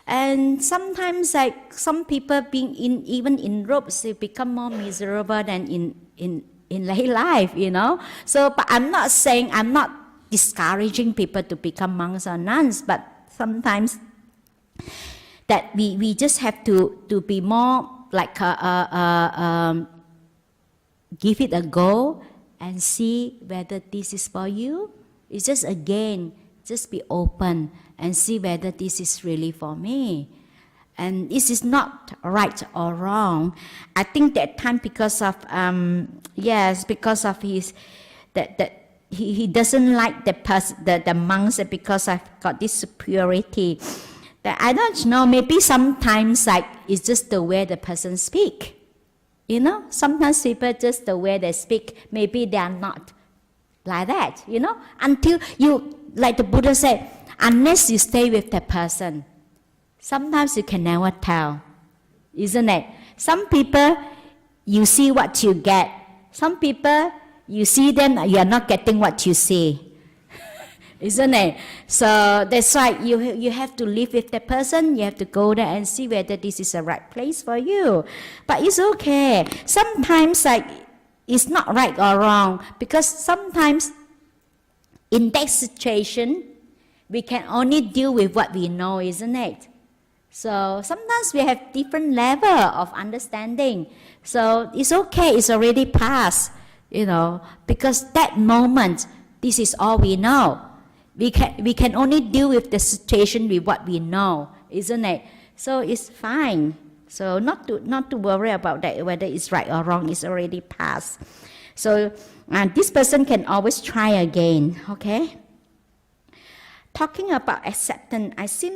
And sometimes, like some people being even in robes, they become more miserable than in lay life, you know. So, but I'm not saying, I'm not discouraging people to become monks or nuns, but sometimes that we just have to be more like give it a go and see whether this is for you. It's just again, just be open and see whether this is really for me. And this is not right or wrong. I think that time because of because of his that he doesn't like the monks because I've got this superiority. That I don't know, maybe sometimes like it's just the way the person speak. You know, sometimes people just the way they speak, maybe they are not like that, you know, until you, like the Buddha said, unless you stay with the person, sometimes you can never tell, isn't it? Some people, you see what you get. Some people, you see them, you are not getting what you see, isn't it? So that's why you have to live with the person. You have to go there and see whether this is the right place for you. But it's okay. Sometimes like it's not right or wrong, because sometimes in that situation, We can only deal with what we know, isn't it? So sometimes we have different level of understanding. So it's okay, it's already past, because that moment, this is all we know. We can only deal with the situation with what we know, isn't it? So it's fine. So not to worry about that, whether it's right or wrong, it's already past. So this person can always try again, okay? Talking about acceptance, I seem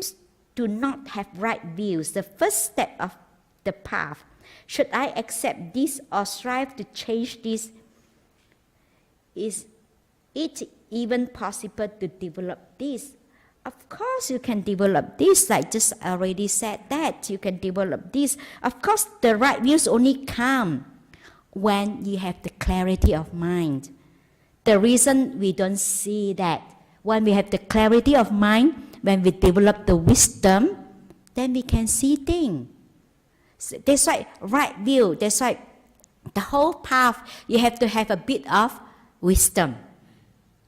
to not have right views. The first step of the path. Should I accept this or strive to change this? Is it even possible to develop this? Of course you can develop this, like just already said that. You can develop this. Of course the right views only come when you have the clarity of mind. The reason we don't see that, when we have the clarity of mind, when we develop the wisdom, then we can see things. So that's why right view, that's why the whole path, you have to have a bit of wisdom.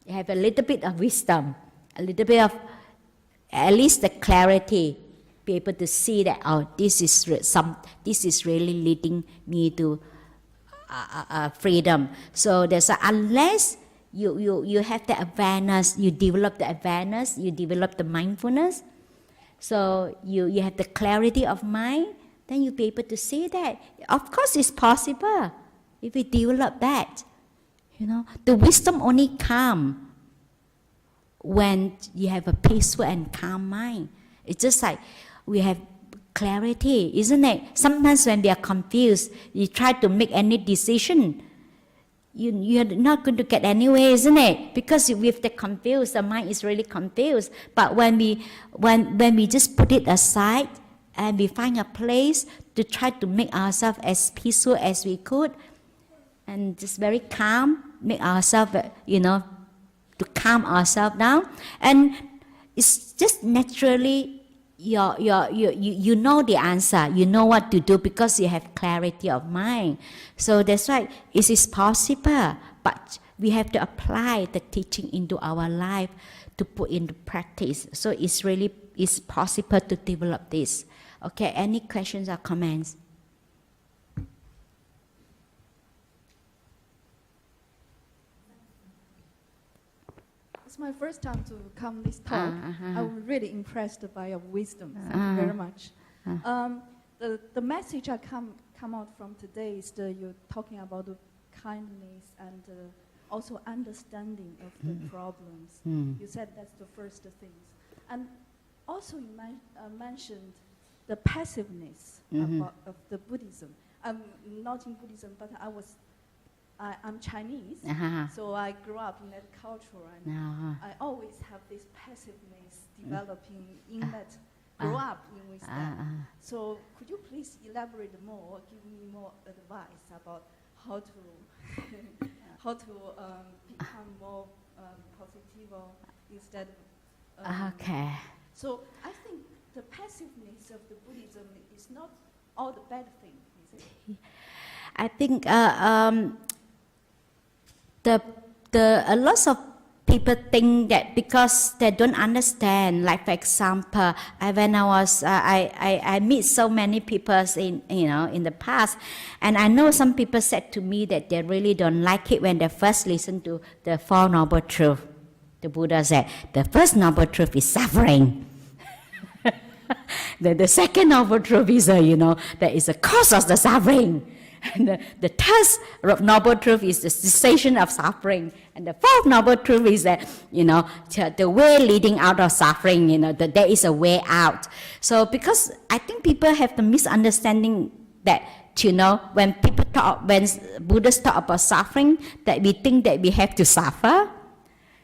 You have a little bit of wisdom, a little bit of, at least the clarity, be able to see that, this is really leading me to freedom. So there's unless you have the awareness, you develop the awareness, you develop the mindfulness, so you have the clarity of mind, then you'll be able to see that. Of course it's possible if we develop that. The wisdom only comes when you have a peaceful and calm mind. It's just like we have clarity, isn't it? Sometimes when we are confused, you try to make any decision, you're not going to get anywhere, isn't it? Because with the confused, the mind is really confused. But when we just put it aside and we find a place to try to make ourselves as peaceful as we could, and just very calm, make ourselves, to calm ourselves down, and it's just naturally you know the answer, you know what to do because you have clarity of mind. So that's why it is possible, but we have to apply the teaching into our life to put into practice. So it's possible to develop this. Okay, any questions or comments? It's my first time to come this talk. I was really impressed by your wisdom. Thank you very much. The message I come out from today is you're talking about the kindness and also understanding of the problems. You said that's the first thing. And also you mentioned the passiveness of the Buddhism. I'm not in Buddhism, but I'm Chinese, so I grew up in that culture, and I always have this passiveness developing in that, grow up with that. So could you please elaborate more, give me more advice about how to become more positive instead of... Okay. So I think the passiveness of the Buddhism is not all the bad thing, is it? I think a lot of people think that because they don't understand. Like for example, when I was I meet so many people in the past, and I know some people said to me that they really don't like it when they first listen to the Four Noble Truths. The Buddha said the first noble truth is suffering. The second noble truth is that is the cause of the suffering. And the third noble truth is the cessation of suffering. And the fourth noble truth is that, the way leading out of suffering, that there is a way out. So because I think people have the misunderstanding that, when Buddhists talk about suffering, that we think that we have to suffer.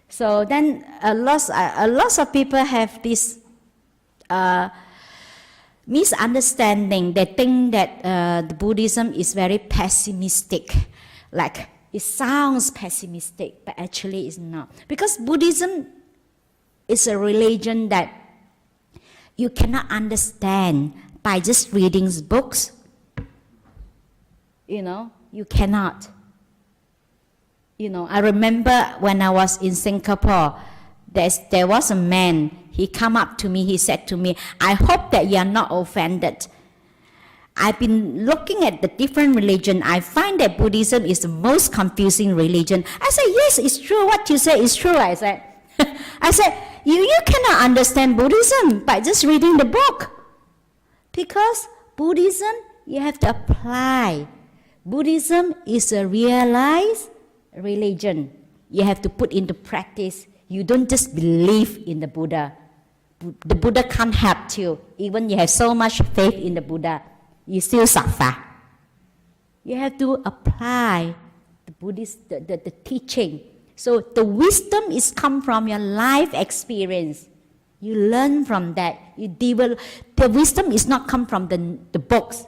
So then a lot of people have this misunderstanding. They think that the Buddhism is very pessimistic, like it sounds pessimistic, but actually it's not. Because Buddhism is a religion that you cannot understand by just reading books. You cannot. I remember when I was in Singapore, there was a man, he come up to me, he said to me, I hope that you are not offended. I've been looking at the different religion. I find that Buddhism is the most confusing religion. I said, yes, it's true. What you say is true. I said, you cannot understand Buddhism by just reading the book. Because Buddhism, you have to apply. Buddhism is a realized religion. You have to put into practice. You don't just believe in the Buddha. The Buddha can't help you. Even you have so much faith in the Buddha, you still suffer. You have to apply the Buddhist, the teaching. So the wisdom is come from your life experience. You learn from that. You develop. The wisdom is not come from the books.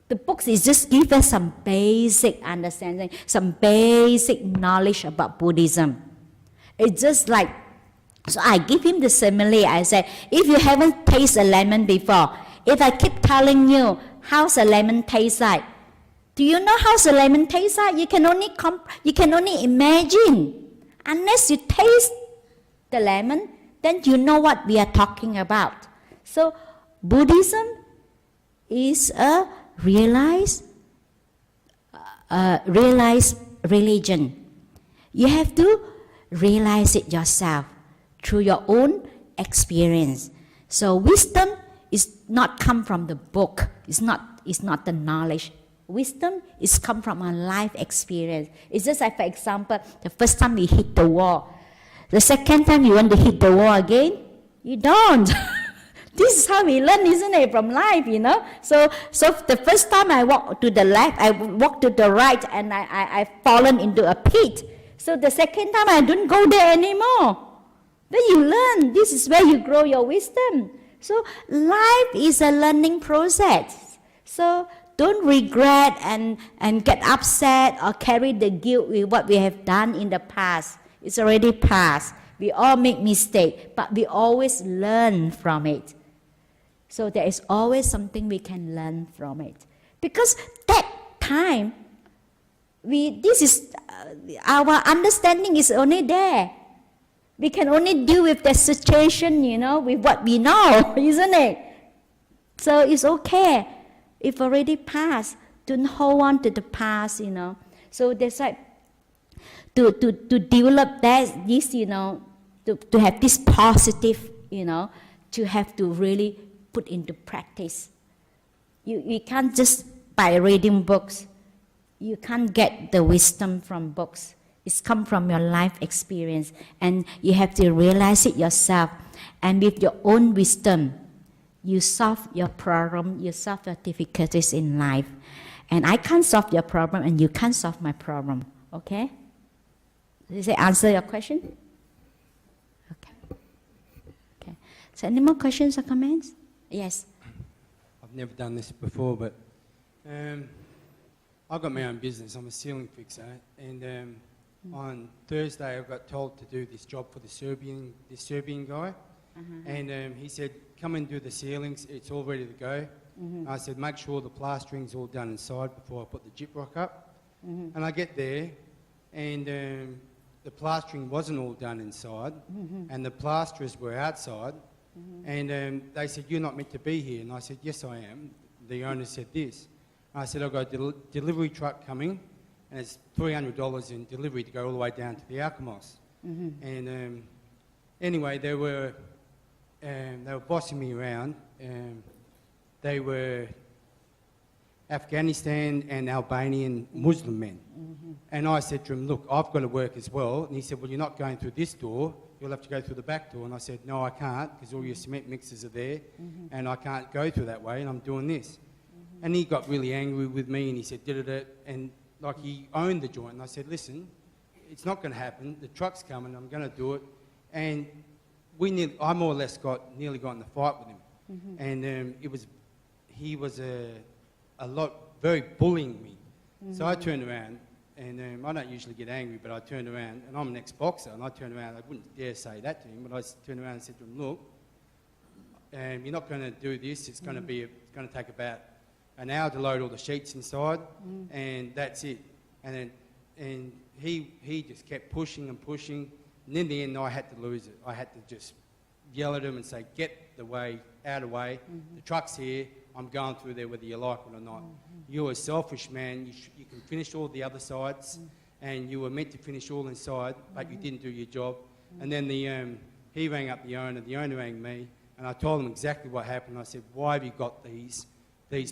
The books is just give us some basic understanding, some basic knowledge about Buddhism. It's just like, so I give him the simile. I said, if you haven't tasted a lemon before, if I keep telling you how's a lemon taste like, do you know how's a lemon taste like? You can only imagine. Unless you taste the lemon, then you know what we are talking about. So Buddhism is a realized religion. You have to realize it yourself through your own experience. So wisdom is not come from the book. It's not the knowledge. Wisdom is come from our life experience. It's just like, for example, the first time we hit the wall. The second time you want to hit the wall again, you don't. This is how we learn, isn't it, from life, you know? So the first time I walked to the left, I walked to the right, and I fallen into a pit. So the second time I don't go there anymore. Then you learn. This is where you grow your wisdom. So life is a learning process. So don't regret and get upset or carry the guilt with what we have done in the past. It's already past. We all make mistakes, but we always learn from it. So there is always something we can learn from it. Because that time, our understanding is only there. We can only deal with the situation, you know, with what we know, isn't it? So it's okay. It's already past. Don't hold on to the past, you know. So there's like, to develop this, you know, to have this positive, you know, to have to really put into practice. You can't just by reading books. You can't get the wisdom from books. It's come from your life experience, and you have to realize it yourself. And with your own wisdom, you solve your problem, you solve your difficulties in life. And I can't solve your problem, and you can't solve my problem. Okay? Does it answer your question? Okay. So any more questions or comments? Yes. I've never done this before, but I've got my own business. I'm a ceiling fixer, and on Thursday I got told to do this job for this Serbian guy, and he said, "Come and do the ceilings. It's all ready to go." I said, "Make sure the plastering's all done inside before I put the gyprock up." And I get there, and the plastering wasn't all done inside, and the plasterers were outside. And they said, "You're not meant to be here." And I said, "Yes, I am." The owner said this. I said, "I've got a delivery truck coming, and it's $300 in delivery to go all the way down to the Alchemos." And anyway, they were bossing me around. They were Afghanistan and Albanian Muslim men. And I said to him, "Look, I've got to work as well." And he said, "Well, you're not going through this door. You'll have to go through the back door." And I said, "No, I can't, because all your cement mixers are there, and I can't go through that way, and I'm doing this." And he got really angry with me, and he said, and like he owned the joint. And I said, "Listen, it's not going to happen. The truck's coming. I'm going to do it." And I more or less nearly got in a fight with him. And he was very bullying me. So I turned around, and I don't usually get angry, but I turned around, and I'm an ex-boxer, and I turned around. I wouldn't dare say that to him, but I turned around and said to him, "Look, you're not going to do this. It's going to take about an hour to load all the sheets inside, and that's it." And he just kept pushing and pushing. And in the end, I had to lose it. I had to just yell at him and say, get the way, out of the way. The truck's here. I'm going through there whether you like it or not. You're a selfish man. You can finish all the other sides, and you were meant to finish all inside, but you didn't do your job. And then he rang up the owner rang me, and I told him exactly what happened. I said, why have you got these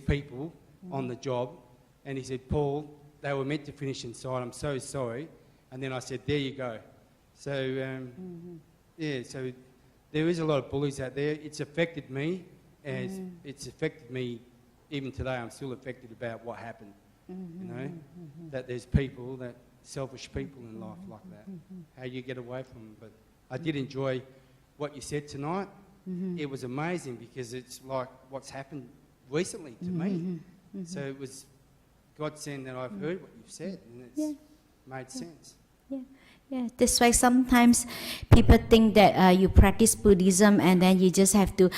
people on the job? And he said, Paul, they were meant to finish inside. I'm so sorry. And then I said, there you go. So, yeah, so there is a lot of bullies out there. It's affected me, as it's affected me even today. I'm still affected about what happened, you know, that there's people, that selfish people in life like that. How you get away from them. But I did enjoy what you said tonight. It was amazing because it's like what's happened recently to me. So it was God saying that I've heard what you've said, and it's made sense. Yeah, that's why sometimes people think that you practice Buddhism and then you just have to,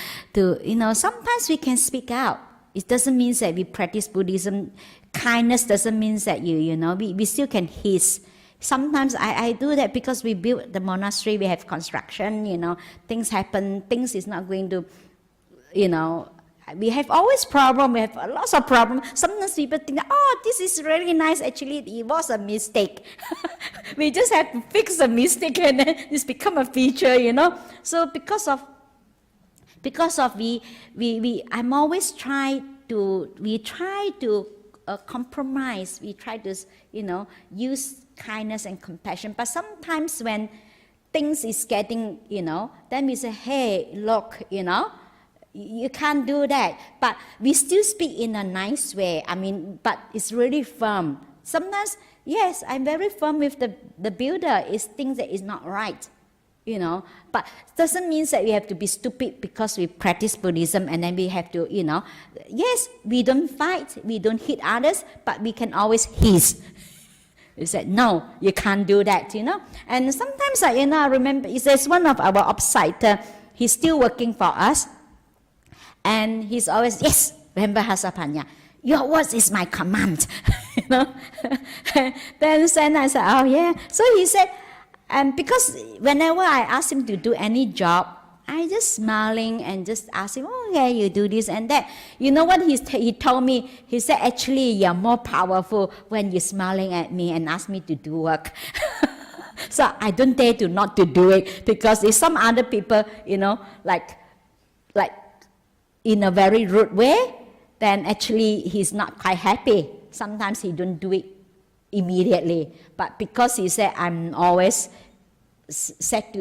you know, sometimes we can speak out. It doesn't mean that we practice Buddhism. Kindness doesn't mean that you know, we still can hiss. Sometimes I do that because we built the monastery, we have construction, you know, things happen, things is not going to, you know, we have always problems, we have lots of problems. Sometimes people think, oh, this is really nice. Actually, it was a mistake. We just have to fix the mistake and then it's become a feature, you know. So because of I'm always try to compromise. We try to, you know, use kindness and compassion. But sometimes when things is getting, you know, then we say, hey, look, you know, you can't do that. But we still speak in a nice way. I mean, but it's really firm. Sometimes, yes, I'm very firm with the builder. It's things that is not right, you know. But doesn't mean that we have to be stupid because we practice Buddhism and then we have to, you know. Yes, we don't fight, we don't hit others, but we can always hiss. You said, no, you can't do that, you know. And sometimes, you know, I remember, there's one of our upsider, he's still working for us. And he's always, yes, remember Hasapanna, your words is my command, you know. Then I said, oh yeah. So he said, and because whenever I ask him to do any job, I just smiling and just ask him, oh yeah, you do this and that. You know what he told me? He said, actually, you're more powerful when you're smiling at me and ask me to do work. So I don't dare to not to do it, because if some other people, you know, like in a very rude way, then actually he's not quite happy. Sometimes he don't do it immediately. But because he said, I'm always set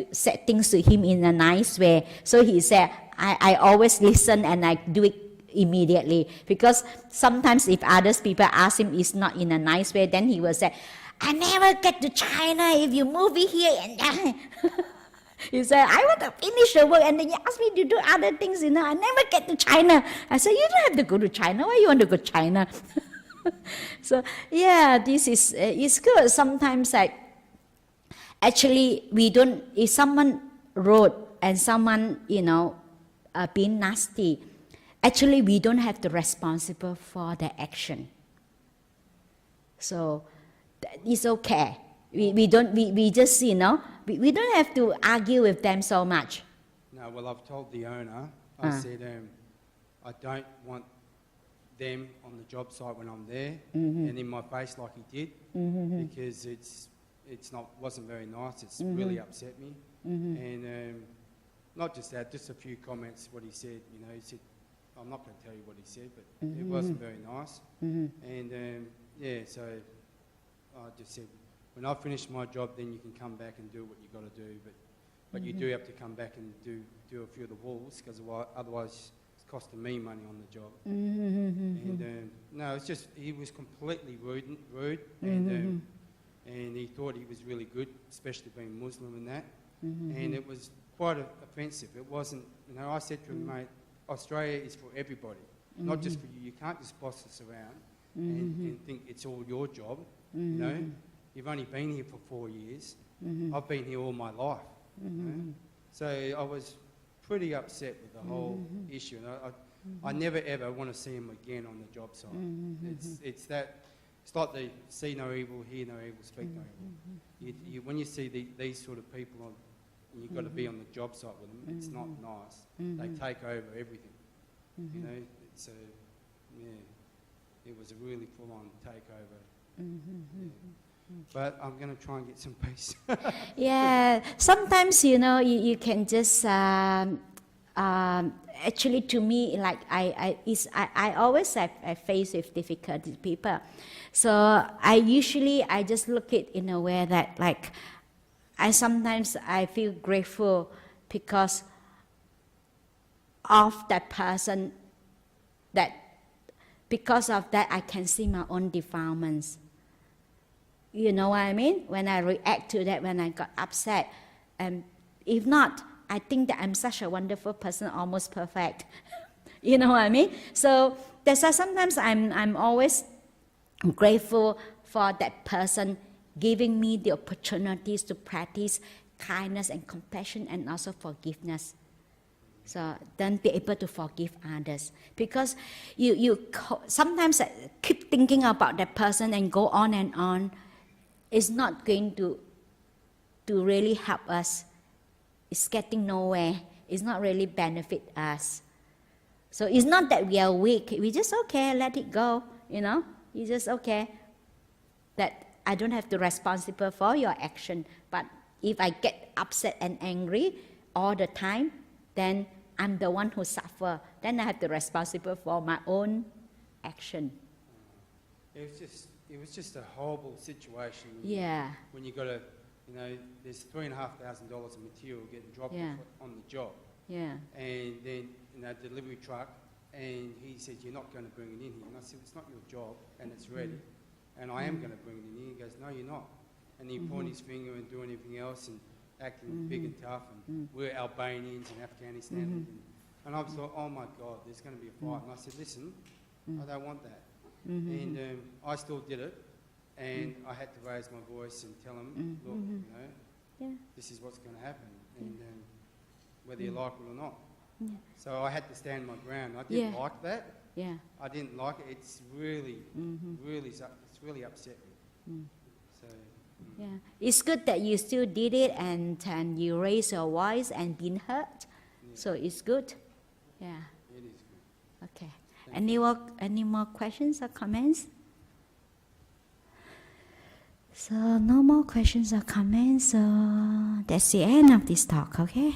things to him in a nice way. So he said, I always listen and I do it immediately. Because sometimes if others people ask him it's not in a nice way, then he will say, I never get to China if you move it here and there. He said, I want to finish the work and then you ask me to do other things, you know, I never get to China. I said, you don't have to go to China. Why you want to go to China? So, yeah, this is, it's good. Sometimes, like, actually, we don't, if someone wrote and someone, you know, being nasty, actually, we don't have to responsible for the action. So, it's okay. We just, you know, we don't have to argue with them so much. No, well, I've told the owner, I said, I don't want them on the job site when I'm there and in my face like he did, because wasn't very nice. It's really upset me. And not just that, just a few comments, what he said, you know, he said, I'm not going to tell you what he said, but it wasn't very nice. And yeah, so I just said, when I finish my job, then you can come back and do what you got to do. But you do have to come back and do a few of the walls, because otherwise it's costing me money on the job. And no, it's just he was completely rude, and he thought he was really good, especially being Muslim and that. And it was quite offensive. It wasn't, you know. I said to him, mate, Australia is for everybody, not just for you. You can't just boss us around and think it's all your job. You know, you've only been here for 4 years. I've been here all my life. You know? So I was pretty upset with the whole issue. And I never ever want to see him again on the job site. It's that It's like they see no evil, hear no evil, speak no evil. When you see these sort of people on, and you've got to be on the job site with them, it's not nice. They take over everything. You know, it's a, it was a really full-on takeover. But I'm going to try and get some peace. Yeah, sometimes, you know, you can just, actually to me, like I always have faced with difficult people. So I just look it in a way that like, sometimes I feel grateful because of that person, that because of that I can see my own defilements. You know what I mean? When I react to that, when I got upset, if not, I think that I'm such a wonderful person, almost perfect. You know what I mean? So that's why sometimes I'm always grateful for that person giving me the opportunities to practice kindness and compassion and also forgiveness. So then be able to forgive others. Because you sometimes keep thinking about that person and go on and on. It's not going to really help us. It's getting nowhere. It's not really benefit us. So it's not that we are weak. We just okay, let it go. You know, it's just okay. That I don't have to be responsible for your action. But if I get upset and angry all the time, then I'm the one who suffer. Then I have to be responsible for my own action. It was just a horrible situation. Yeah. When you got to, you know, there's $3,500 of material getting dropped on the job. Yeah. And then, you know, delivery truck, and he said, you're not going to bring it in here. And I said, it's not your job, and it's ready. And I am going to bring it in here. He goes, no, you're not. And he pointed his finger and do anything else and acting big and tough. And we're Albanians and Afghanistan. And I was like, oh my God, there's going to be a fight. And I said, listen, I don't want that. And I still did it, and I had to raise my voice and tell him, look, you know, this is what's going to happen, and whether you like it or not. So I had to stand my ground. I didn't like that. I didn't like it. It's really, it's really upset me. So. It's good that you still did it and you raised your voice and been heard. So it's good. Yeah. It is good. Okay. Any more questions or comments? So no more questions or comments. So that's the end of this talk. Okay.